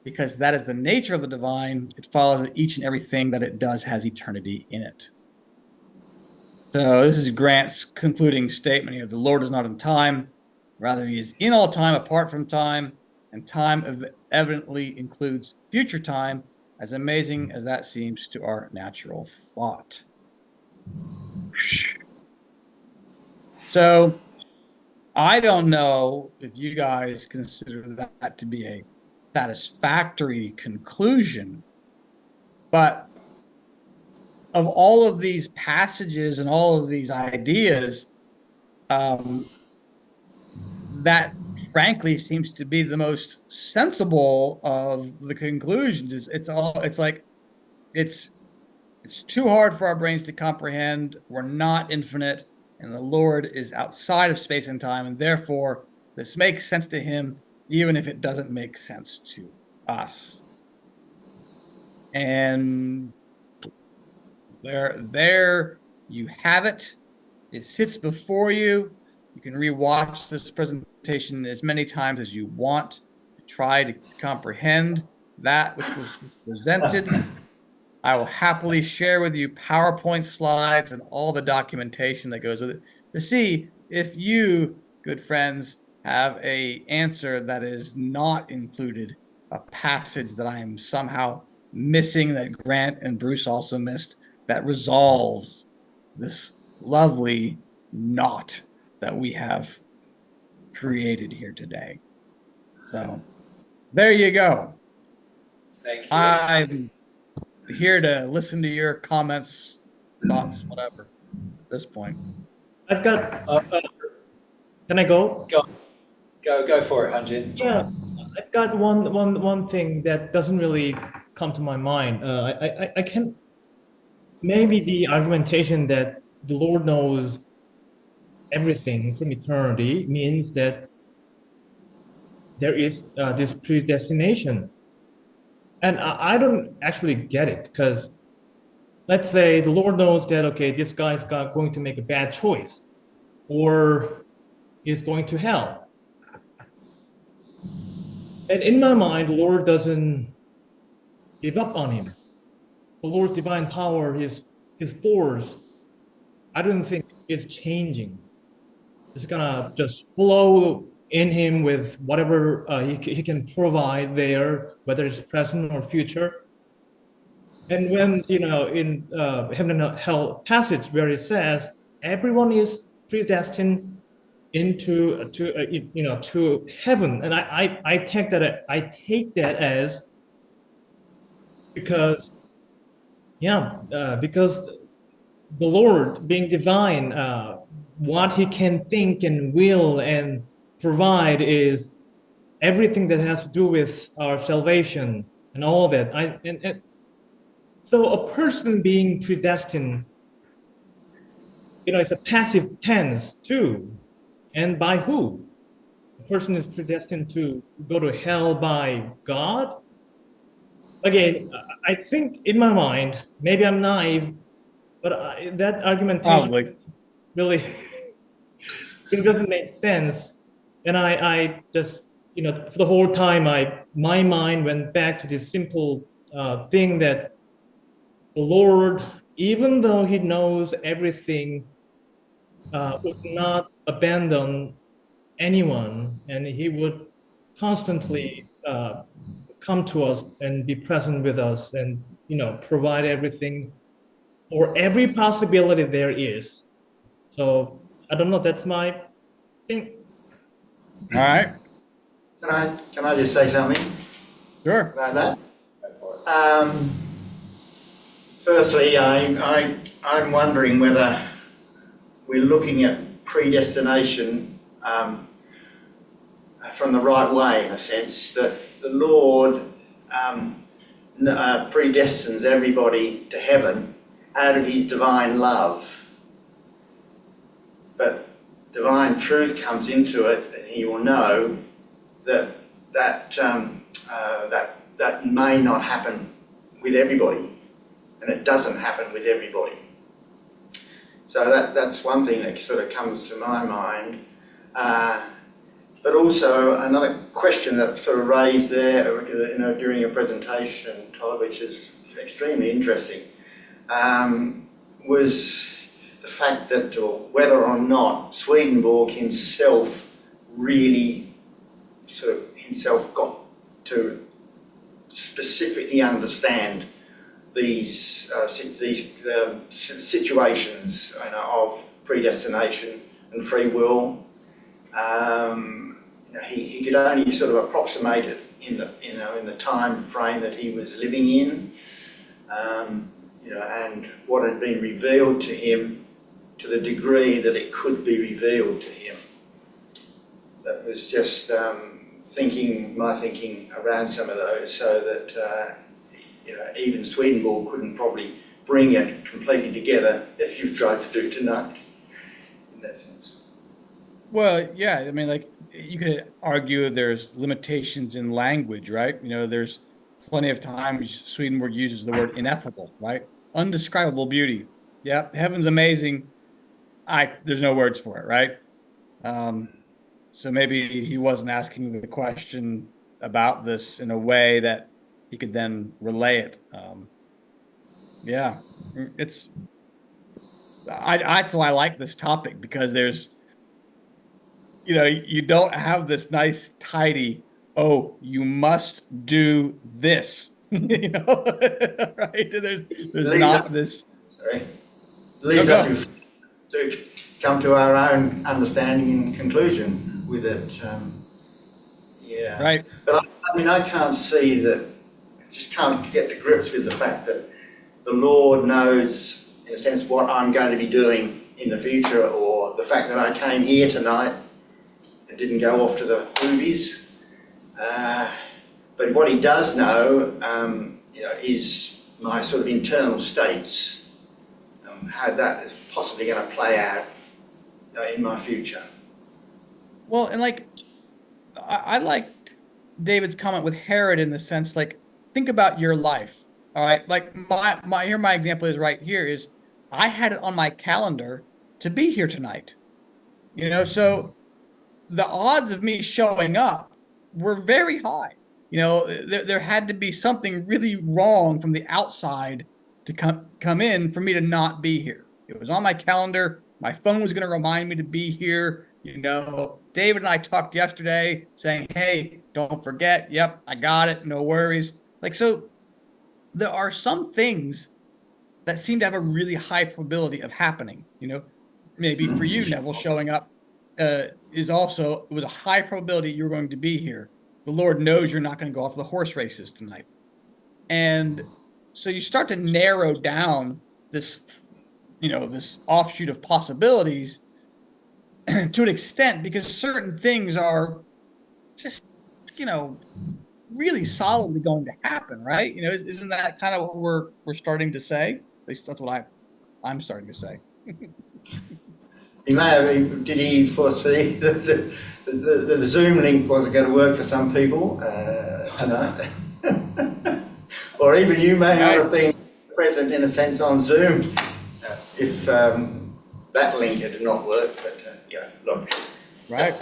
because that is the nature of the divine, it follows that each and everything that it does has eternity in it. So this is Grant's concluding statement here. The Lord is not in time, rather he is in all time apart from time, and time evidently includes future time, as amazing as that seems to our natural thought. So I don't know if you guys consider that to be a satisfactory conclusion, but of all of these passages and all of these ideas, that frankly seems to be the most sensible of the conclusions. It's too hard for our brains to comprehend. We're not infinite, and the Lord is outside of space and time, and therefore this makes sense to him, even if it doesn't make sense to us. And there you have it. It sits before you. You can rewatch this presentation as many times as you want to try to comprehend that which was presented. I will happily share with you PowerPoint slides and all the documentation that goes with it to see if you, good friends, have an answer that is not included, a passage that I am somehow missing that Grant and Bruce also missed that resolves this lovely knot that we have created here today. So there you go. Thank you. I'm here to listen to your comments, thoughts, whatever, at this point. I've got. Can I go? Go for it, Hanjin. Yeah, I've got one thing that doesn't really come to my mind. I can maybe the argumentation that the Lord knows everything from eternity means that there is this predestination, and I don't actually get it because let's say the Lord knows that okay, this guy's going to make a bad choice, or is going to hell. And in my mind, the Lord doesn't give up on him. The Lord's divine power, his force, I don't think is changing. It's gonna just flow in him with whatever he can provide there, whether it's present or future. And when, in Heaven and Hell passage where it says, everyone is predestined to heaven, and I take that as because because the Lord being divine, what he can think and will and provide is everything that has to do with our salvation and all that. So a person being predestined, it's a passive tense too. And by who? A person is predestined to go to hell by God? Again, I think in my mind, maybe I'm naive, but that argumentation really it doesn't make sense. And I just, for the whole time, my mind went back to this simple thing that the Lord, even though he knows everything, would not abandon anyone, and he would constantly come to us and be present with us and provide everything or every possibility there is. So I don't know, that's my thing. All right. Can I just say something Sure. about that? Firstly, I'm wondering whether we're looking at predestination from the right way, in a sense that the Lord predestines everybody to heaven out of his divine love. But divine truth comes into it, and he will know that may not happen with everybody, and it doesn't happen with everybody. So that's one thing that sort of comes to my mind. But also another question that sort of raised there, during your presentation, Todd, which is extremely interesting, was the fact that, or whether or not Swedenborg himself really got to specifically understand these situations, of predestination and free will. He could only sort of approximate it in the time frame that he was living in, and what had been revealed to him, to the degree that it could be revealed to him. That was just my thinking around some of those, so that even Swedenborg couldn't probably bring it completely together as you've tried to do tonight, in that sense. Well, yeah, I mean, like, you could argue there's limitations in language, right? There's plenty of times Swedenborg uses the word ineffable, right? Undescribable beauty. Yeah, heaven's amazing. There's no words for it, right? So maybe he wasn't asking the question about this in a way that he could then relay it. Yeah, that's why I like this topic, because there's, you don't have this nice, tidy, oh, you must do this, right? There's not this. Sorry. Leaves us to come to our own understanding and conclusion with it. Yeah. Right. But I can't see that, just can't get to grips with the fact that the Lord knows, in a sense, what I'm going to be doing in the future, or the fact that I came here tonight and didn't go off to the movies. But what he does know, is my sort of internal states, how that is possibly going to play out in my future. Well, and I liked David's comment with Herod in the sense, think about your life. All right, my example is right here is I had it on my calendar to be here tonight. So the odds of me showing up were very high. There had to be something really wrong from the outside to come in for me to not be here. It was on my calendar. My phone was going to remind me to be here. David and I talked yesterday saying, hey, don't forget. Yep, I got it. No worries. So there are some things that seem to have a really high probability of happening. Maybe for you, Neville, showing up it was a high probability you're going to be here. The Lord knows you're not going to go off the horse races tonight. And so you start to narrow down this, this offshoot of possibilities to an extent, because certain things are just, really solidly going to happen, right? Isn't that kind of what we're starting to say? At least that's what I'm starting to say. Did he foresee that the Zoom link wasn't going to work for some people tonight? Or even you may not have been present, in a sense, on Zoom if that link had not worked. But look. Right.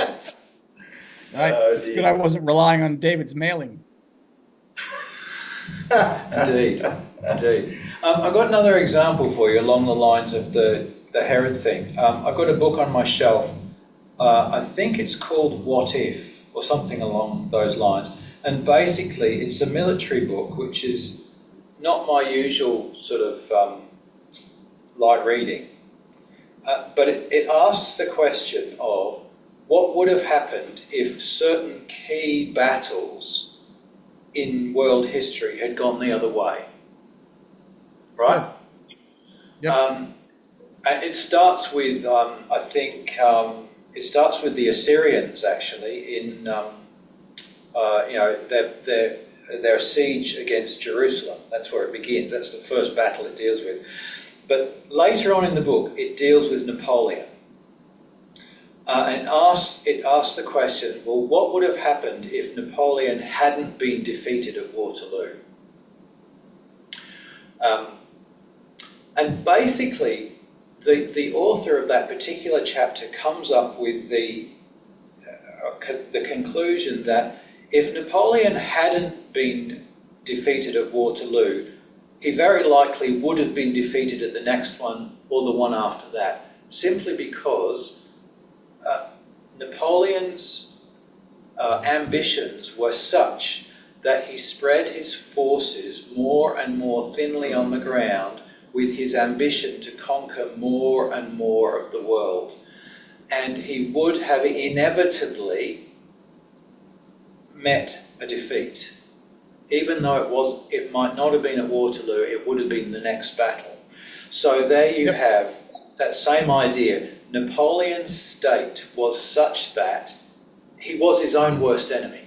It's good I wasn't relying on David's mailing. Indeed. I've got another example for you along the lines of the Herod thing. I've got a book on my shelf. I think it's called What If, or something along those lines. And basically, it's a military book, which is not my usual sort of light reading. But it asks the question of what would have happened if certain key battles in world history had gone the other way. Right? Yep. It starts with, I think, it starts with the Assyrians, actually, in, their siege against Jerusalem. That's where it begins. That's the first battle it deals with. But later on in the book, it deals with Napoleon. And it asks the question, well, what would have happened if Napoleon hadn't been defeated at Waterloo? And basically, the author of that particular chapter comes up with the conclusion that if Napoleon hadn't been defeated at Waterloo, he very likely would have been defeated at the next one or the one after that, simply because Napoleon's ambitions were such that he spread his forces more and more thinly on the ground with his ambition to conquer more and more of the world. And he would have inevitably met a defeat. Even though it might not have been at Waterloo, it would have been the next battle. So there you have that same idea. Napoleon's state was such that he was his own worst enemy.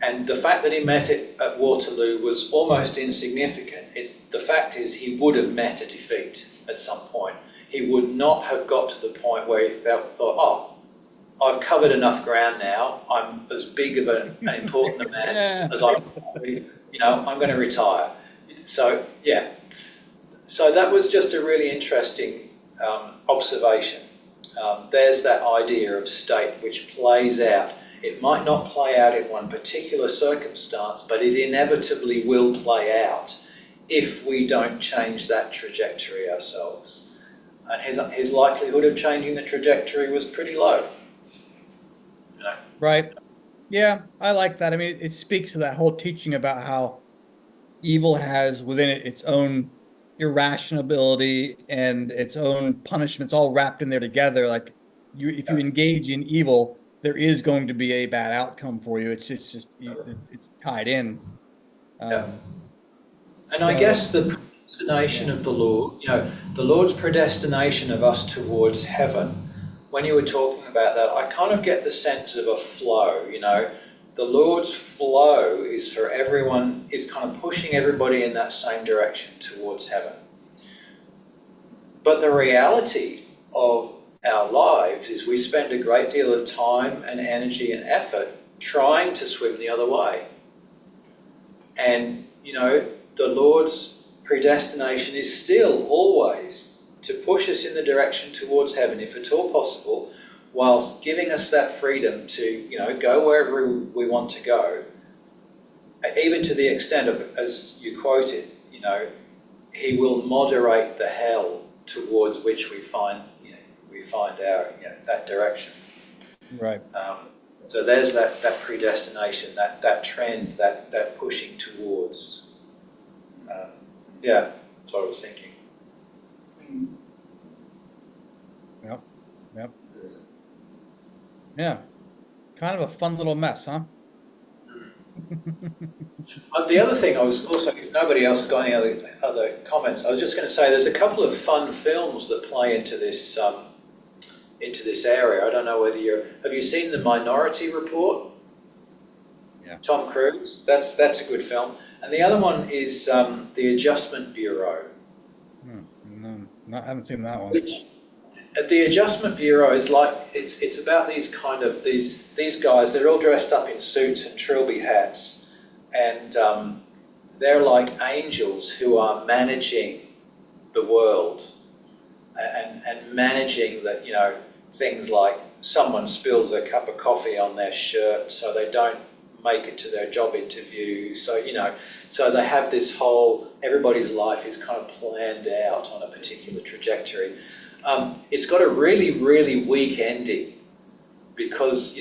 And the fact that he met it at Waterloo was almost insignificant. The fact is, he would have met a defeat at some point. He would not have got to the point where he thought, oh, I've covered enough ground now. I'm as big of an important a man as I'm going to retire. So, yeah. So that was just a really interesting observation. There's that idea of state which plays out. It might not play out in one particular circumstance, but it inevitably will play out if we don't change that trajectory ourselves. And his likelihood of changing the trajectory was pretty low. You know? Right. Yeah, I like that. I mean, it speaks to that whole teaching about how evil has within it its own irrationality and its own punishments all wrapped in there together. Like if you engage in evil, there is going to be a bad outcome for you. It's just it's tied in. And I guess the predestination of the Lord, the Lord's predestination of us towards heaven, when you were talking about that, I kind of get the sense of a flow, The Lord's flow is for everyone, is kind of pushing everybody in that same direction towards heaven. But the reality of our lives is we spend a great deal of time and energy and effort trying to swim the other way. And, the Lord's predestination is still always to push us in the direction towards heaven, if at all possible, whilst giving us that freedom to, go wherever we want to go, even to the extent of, as you quoted, he will moderate the hell towards which we find our, that direction. Right. So there's that predestination, that trend, that pushing towards. That's what I was thinking. Yep. Yeah. Kind of a fun little mess, huh? The other thing I was also, if nobody else has got any other comments, I was just going to say there's a couple of fun films that play into this area. I don't know whether have you seen The Minority Report? Yeah. Tom Cruise. That's a good film. And the other one is The Adjustment Bureau. No, I haven't seen that one. The Adjustment Bureau is like, it's about these guys, they're all dressed up in suits and trilby hats, and they're like angels who are managing the world and managing that, things like someone spills a cup of coffee on their shirt so they don't make it to their job interview. So, so they have this whole, everybody's life is kind of planned out on a particular trajectory. It's got a really, really weak ending because,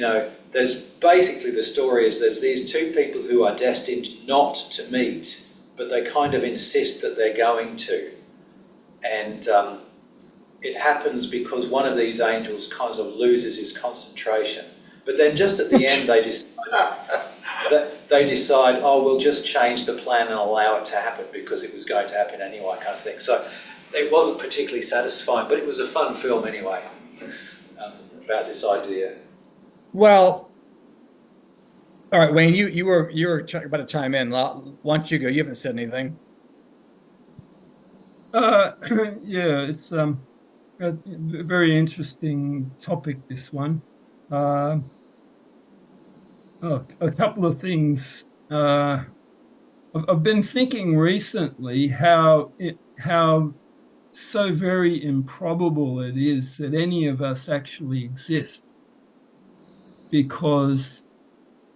there's basically the story is there's these two people who are destined not to meet, but they kind of insist that they're going to. And it happens because one of these angels kind of loses his concentration. But then just at the end, they decide, oh, we'll just change the plan and allow it to happen because it was going to happen anyway, kind of thing. So it wasn't particularly satisfying, but it was a fun film anyway, about this idea. Well, all right, Wayne, you were about to chime in. Why don't you go? You haven't said anything. Yeah, it's a very interesting topic, this one. A couple of things. I've been thinking recently how so very improbable it is that any of us actually exist, because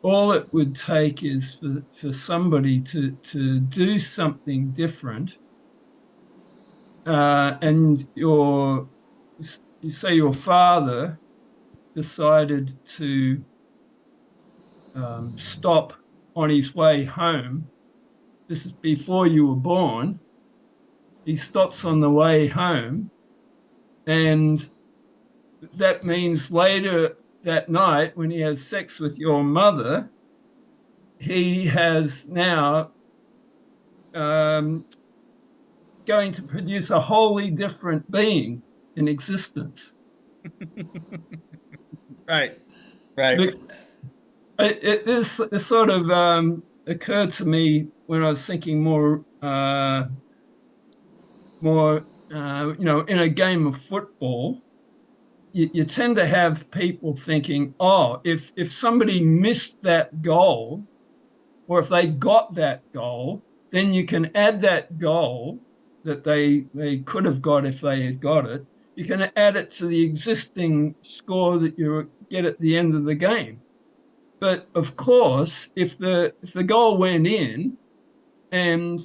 all it would take is for somebody to do something different and you say your father decided to stop on his way home. This is before you were born. He stops on the way home, and that means later that night when he has sex with your mother, he has now going to produce a wholly different being in existence. Right. Right. This sort of occurred to me when I was thinking more, in a game of football. You tend to have people thinking, oh, if somebody missed that goal, or if they got that goal, then you can add that goal that they could have got if they had got it. You can add it to the existing score that you get at the end of the game. But of course, if the goal went in, and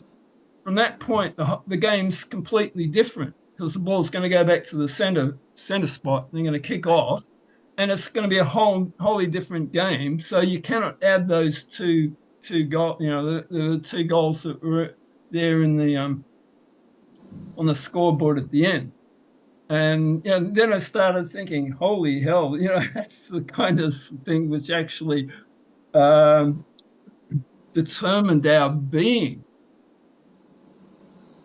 from that point the game's completely different, because the ball's going to go back to the center spot, and they're going to kick off, and it's going to be a wholly different game. So you cannot add those two goals, the two goals that were there in the on the scoreboard at the end. And then I started thinking, holy hell, that's the kind of thing which actually determined our being.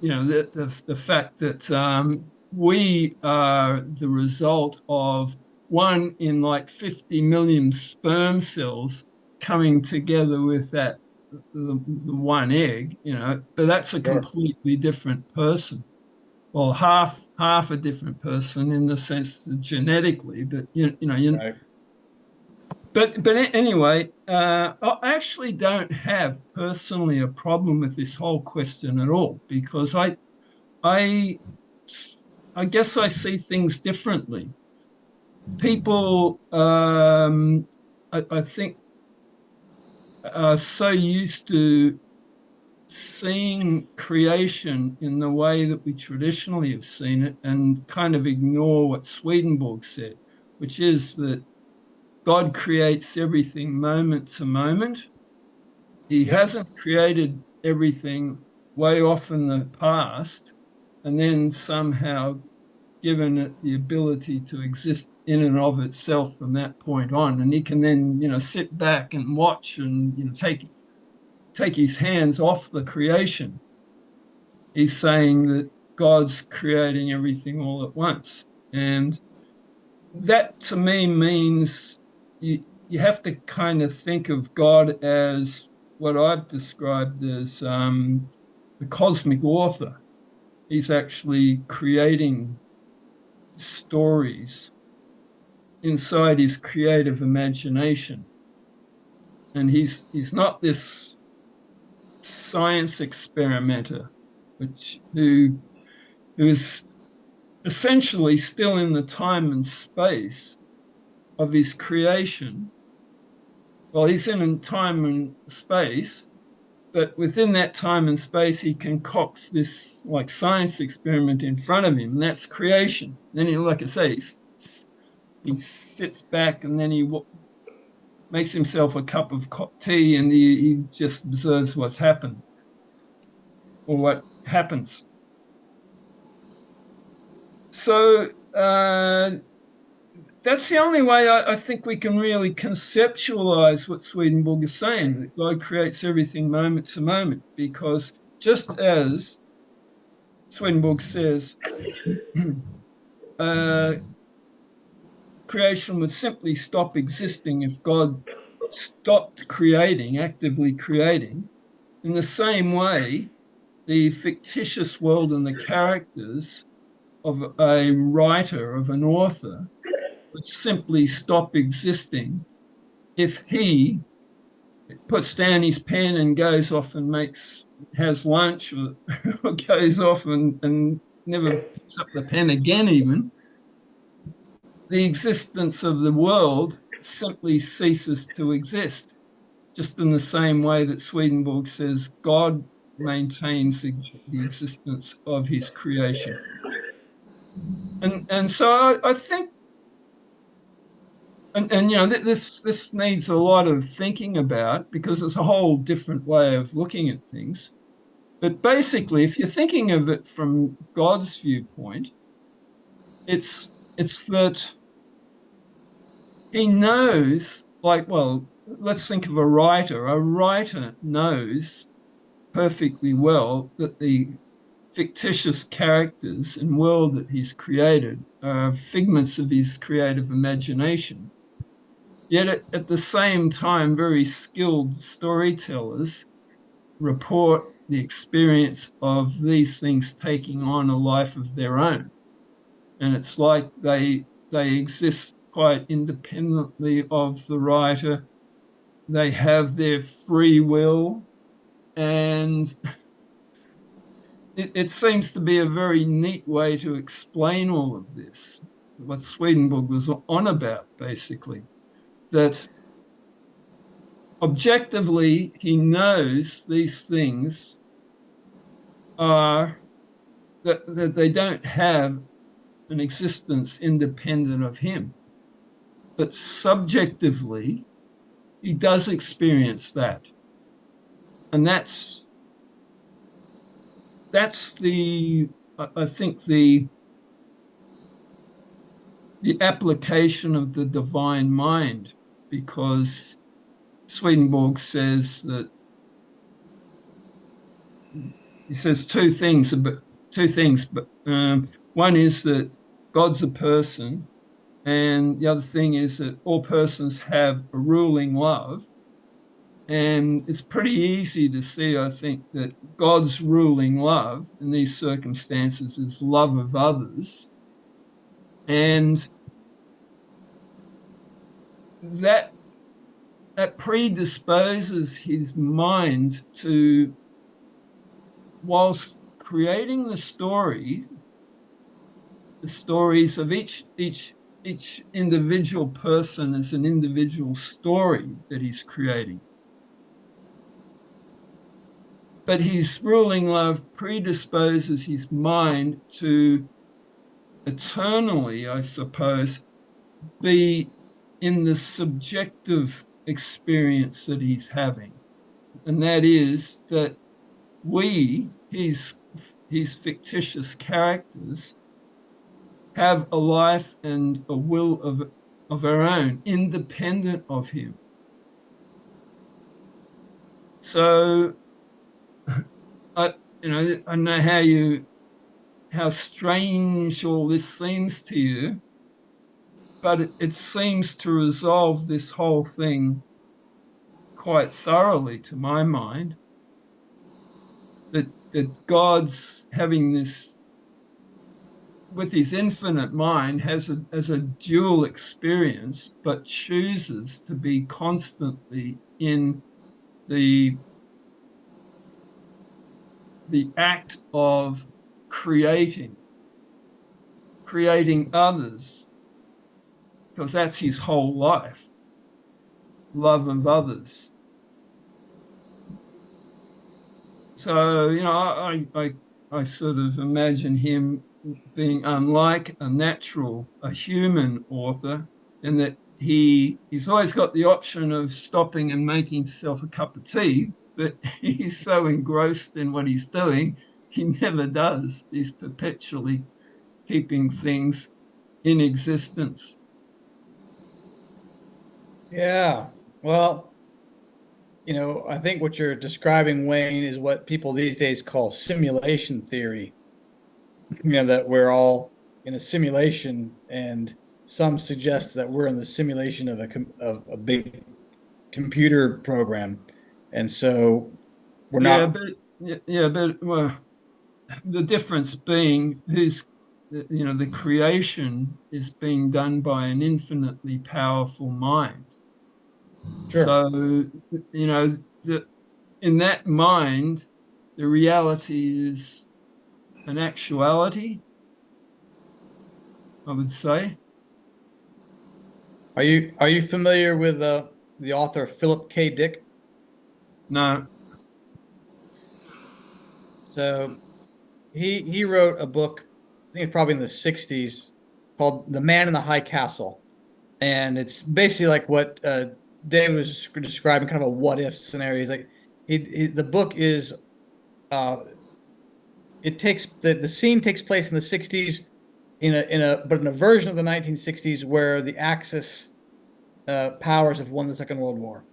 The fact that we are the result of 1 in like 50 million sperm cells coming together with the one egg, but that's a completely different person. Well, half a different person in the sense that genetically, but Right. But anyway, I actually don't have personally a problem with this whole question at all, because I guess I see things differently. People, I think, are so used to seeing creation in the way that we traditionally have seen it, and kind of ignore what Swedenborg said, which is that God creates everything moment to moment. He hasn't created everything way off in the past and then somehow given it the ability to exist in and of itself from that point on. And he can then, sit back and watch and, take his hands off the creation. He's saying that God's creating everything all at once. And that to me means you have to kind of think of God as what I've described as the cosmic author. He's actually creating stories inside his creative imagination. And he's not this science experimenter, who is essentially still in the time and space of his creation. Well, he's in time and space, but within that time and space, he concocts this like science experiment in front of him, and that's creation. Then he, like I say, he sits back and then he makes himself a cup of tea, and he just observes what's happened or what happens. So that's the only way I think we can really conceptualize what Swedenborg is saying, that God creates everything moment to moment, because just as Swedenborg says, creation would simply stop existing if God stopped creating, actively creating. In the same way, the fictitious world and the characters of a writer, of an author, would simply stop existing if he puts down his pen and goes off and has lunch, or goes off and never picks up the pen again even. The existence of the world simply ceases to exist, just in the same way that Swedenborg says God maintains the existence of his creation. And so I think, and you know, this needs a lot of thinking about, because it's a whole different way of looking at things. But basically, if you're thinking of it from God's viewpoint, it's that he knows, like, well, let's think of a writer. A writer knows perfectly well that the fictitious characters and world that he's created are figments of his creative imagination. Yet at the same time, very skilled storytellers report the experience of these things taking on a life of their own. And it's like they exist quite independently of the writer. They have their free will, and it seems to be a very neat way to explain all of this, what Swedenborg was on about, basically, that objectively he knows these things are, that they don't have an existence independent of him. But subjectively, he does experience that. And that's the, I think, the application of the divine mind, because Swedenborg says that, he says two things, but one is that God's a person, and the other thing is that all persons have a ruling love. And it's pretty easy to see, I think, that God's ruling love in these circumstances is love of others. And that predisposes his mind to, whilst creating the stories of each individual person as an individual story that he's creating. But his ruling love predisposes his mind to eternally, I suppose, be in the subjective experience that he's having. And that is that we, his fictitious characters, have a life and a will of our own, independent of him. So I don't know how strange all this seems to you, but it seems to resolve this whole thing quite thoroughly, to my mind, that God's having this, with his infinite mind, has a dual experience, but chooses to be constantly in the act of creating others, because that's his whole life, love of others. So, I sort of imagine him being unlike a human author, in that he's always got the option of stopping and making himself a cup of tea, but he's so engrossed in what he's doing, he never does. He's perpetually keeping things in existence. Yeah. Well, I think what you're describing, Wayne, is what people these days call simulation theory. That we're all in a simulation, and some suggest that we're in the simulation of a big computer program. And so we're not. But well, the difference being the creation is being done by an infinitely powerful mind. Sure. So, in that mind, the reality is an actuality, I would say. Are you familiar with the author Philip K. Dick? No. So he wrote a book, I think it's probably in the 60s, called The Man in the High Castle. And it's basically like what Dave was describing, kind of a what if scenario. He's like, the book is, it takes the scene takes place in the 60s but in a version of the 1960s where the Axis powers have won the Second World War.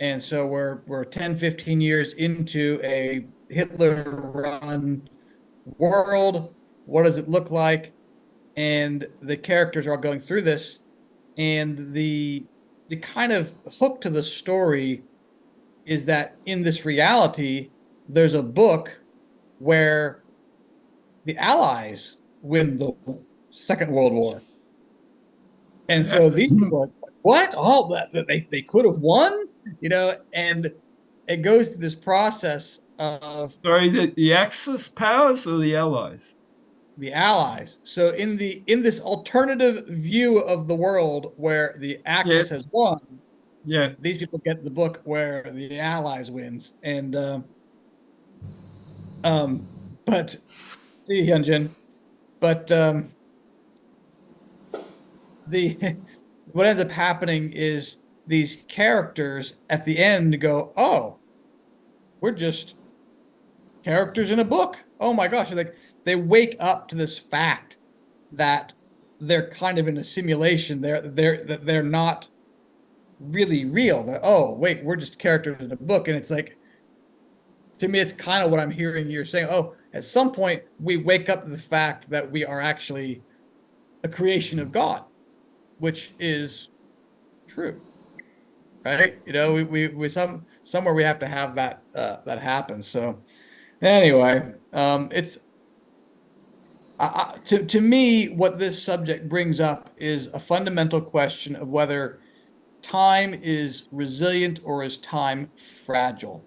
And so we're 10, 15 years into a Hitler-run world. What does it look like? And the characters are all going through this. And the kind of hook to the story is that in this reality, there's a book where the Allies win the Second World War. And so these people are like, what? All that they could have won? And it goes through this process of Sorry, the Axis powers or the Allies? the Allies. So in this alternative view of the world where the Axis has won, Yeah. these people get the book where the Allies wins. And but see Hyunjin. But the what ends up happening is these characters at the end go, oh, we're just characters in a book. Oh my gosh. Like they wake up to this fact that they're kind of in a simulation. They're not really real. Oh, wait, we're just characters in a book. And it's like, to me, it's kind of what I'm hearing you're saying. Oh, at some point we wake up to the fact that we are actually a creation of God, which is true. Right? We somewhere we have to have that happen. So anyway, it's to me, what this subject brings up is a fundamental question of whether time is resilient or is time fragile.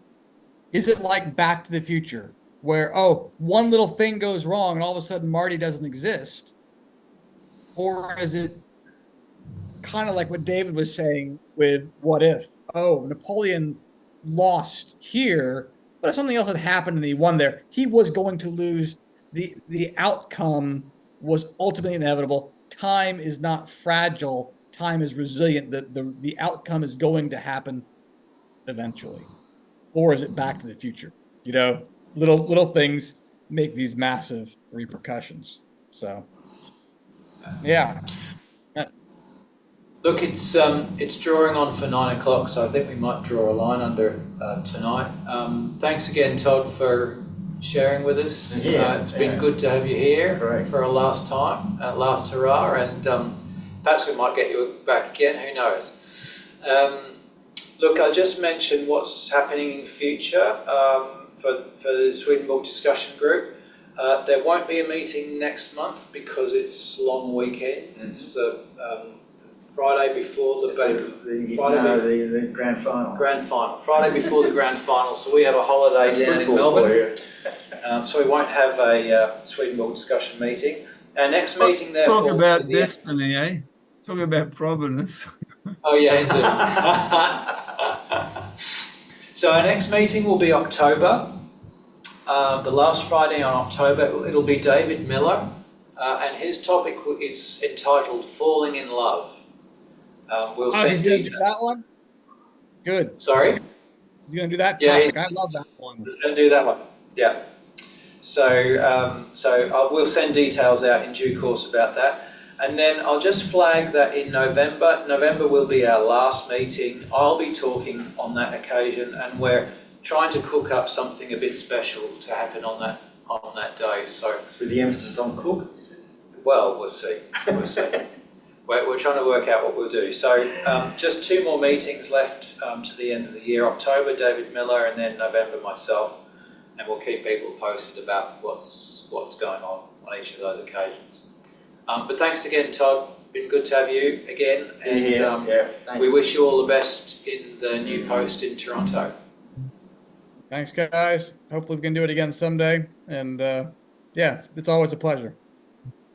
Is it like Back to the Future, where, one little thing goes wrong and all of a sudden Marty doesn't exist? Or is it kind of like what David was saying with what if? Oh, Napoleon lost here, but if something else had happened and he won there, he was going to lose. The outcome was ultimately inevitable. Time is not fragile. Time is resilient. The outcome is going to happen eventually. Or is it Back to the Future? Little things make these massive repercussions. So, yeah. Look, it's drawing on for 9 o'clock, so I think we might draw a line under tonight. Thanks again, Todd, for sharing with us. It's been good to have you here for a last time, last hurrah, and perhaps we might get you back again. Who knows? Look, I just mentioned what's happening in future for the Swedenborg discussion group. There won't be a meeting next month because it's long weekend. Mm-hmm. It's Friday before the grand final. Grand final. Friday before the grand final. So we have a holiday down in Melbourne. So we won't have a Swedenborg discussion meeting. Our next meeting, therefore. Talk about destiny, eh? Talk about providence. Oh yeah, indeed. So our next meeting will be October. The last Friday on October. It'll be David Miller, and his topic is entitled "Falling in Love." We'll send he's going to do that one? Good. Sorry? He's going to do that? Yeah, I love that one. He's going to do that one. Yeah. So we'll send details out in due course about that. And then I'll just flag that in November will be our last meeting. I'll be talking on that occasion, and we're trying to cook up something a bit special to happen on that day. So with the emphasis on cook? Well, we'll see. We'll see. We're trying to work out what we'll do. So just 2 more meetings left to the end of the year. October, David Miller, and then November, myself. And we'll keep people posted about what's going on each of those occasions. But thanks again, Todd. Been good to have you again. And we wish you all the best in the new post in Toronto. Thanks, guys. Hopefully we can do it again someday. And yeah, it's always a pleasure.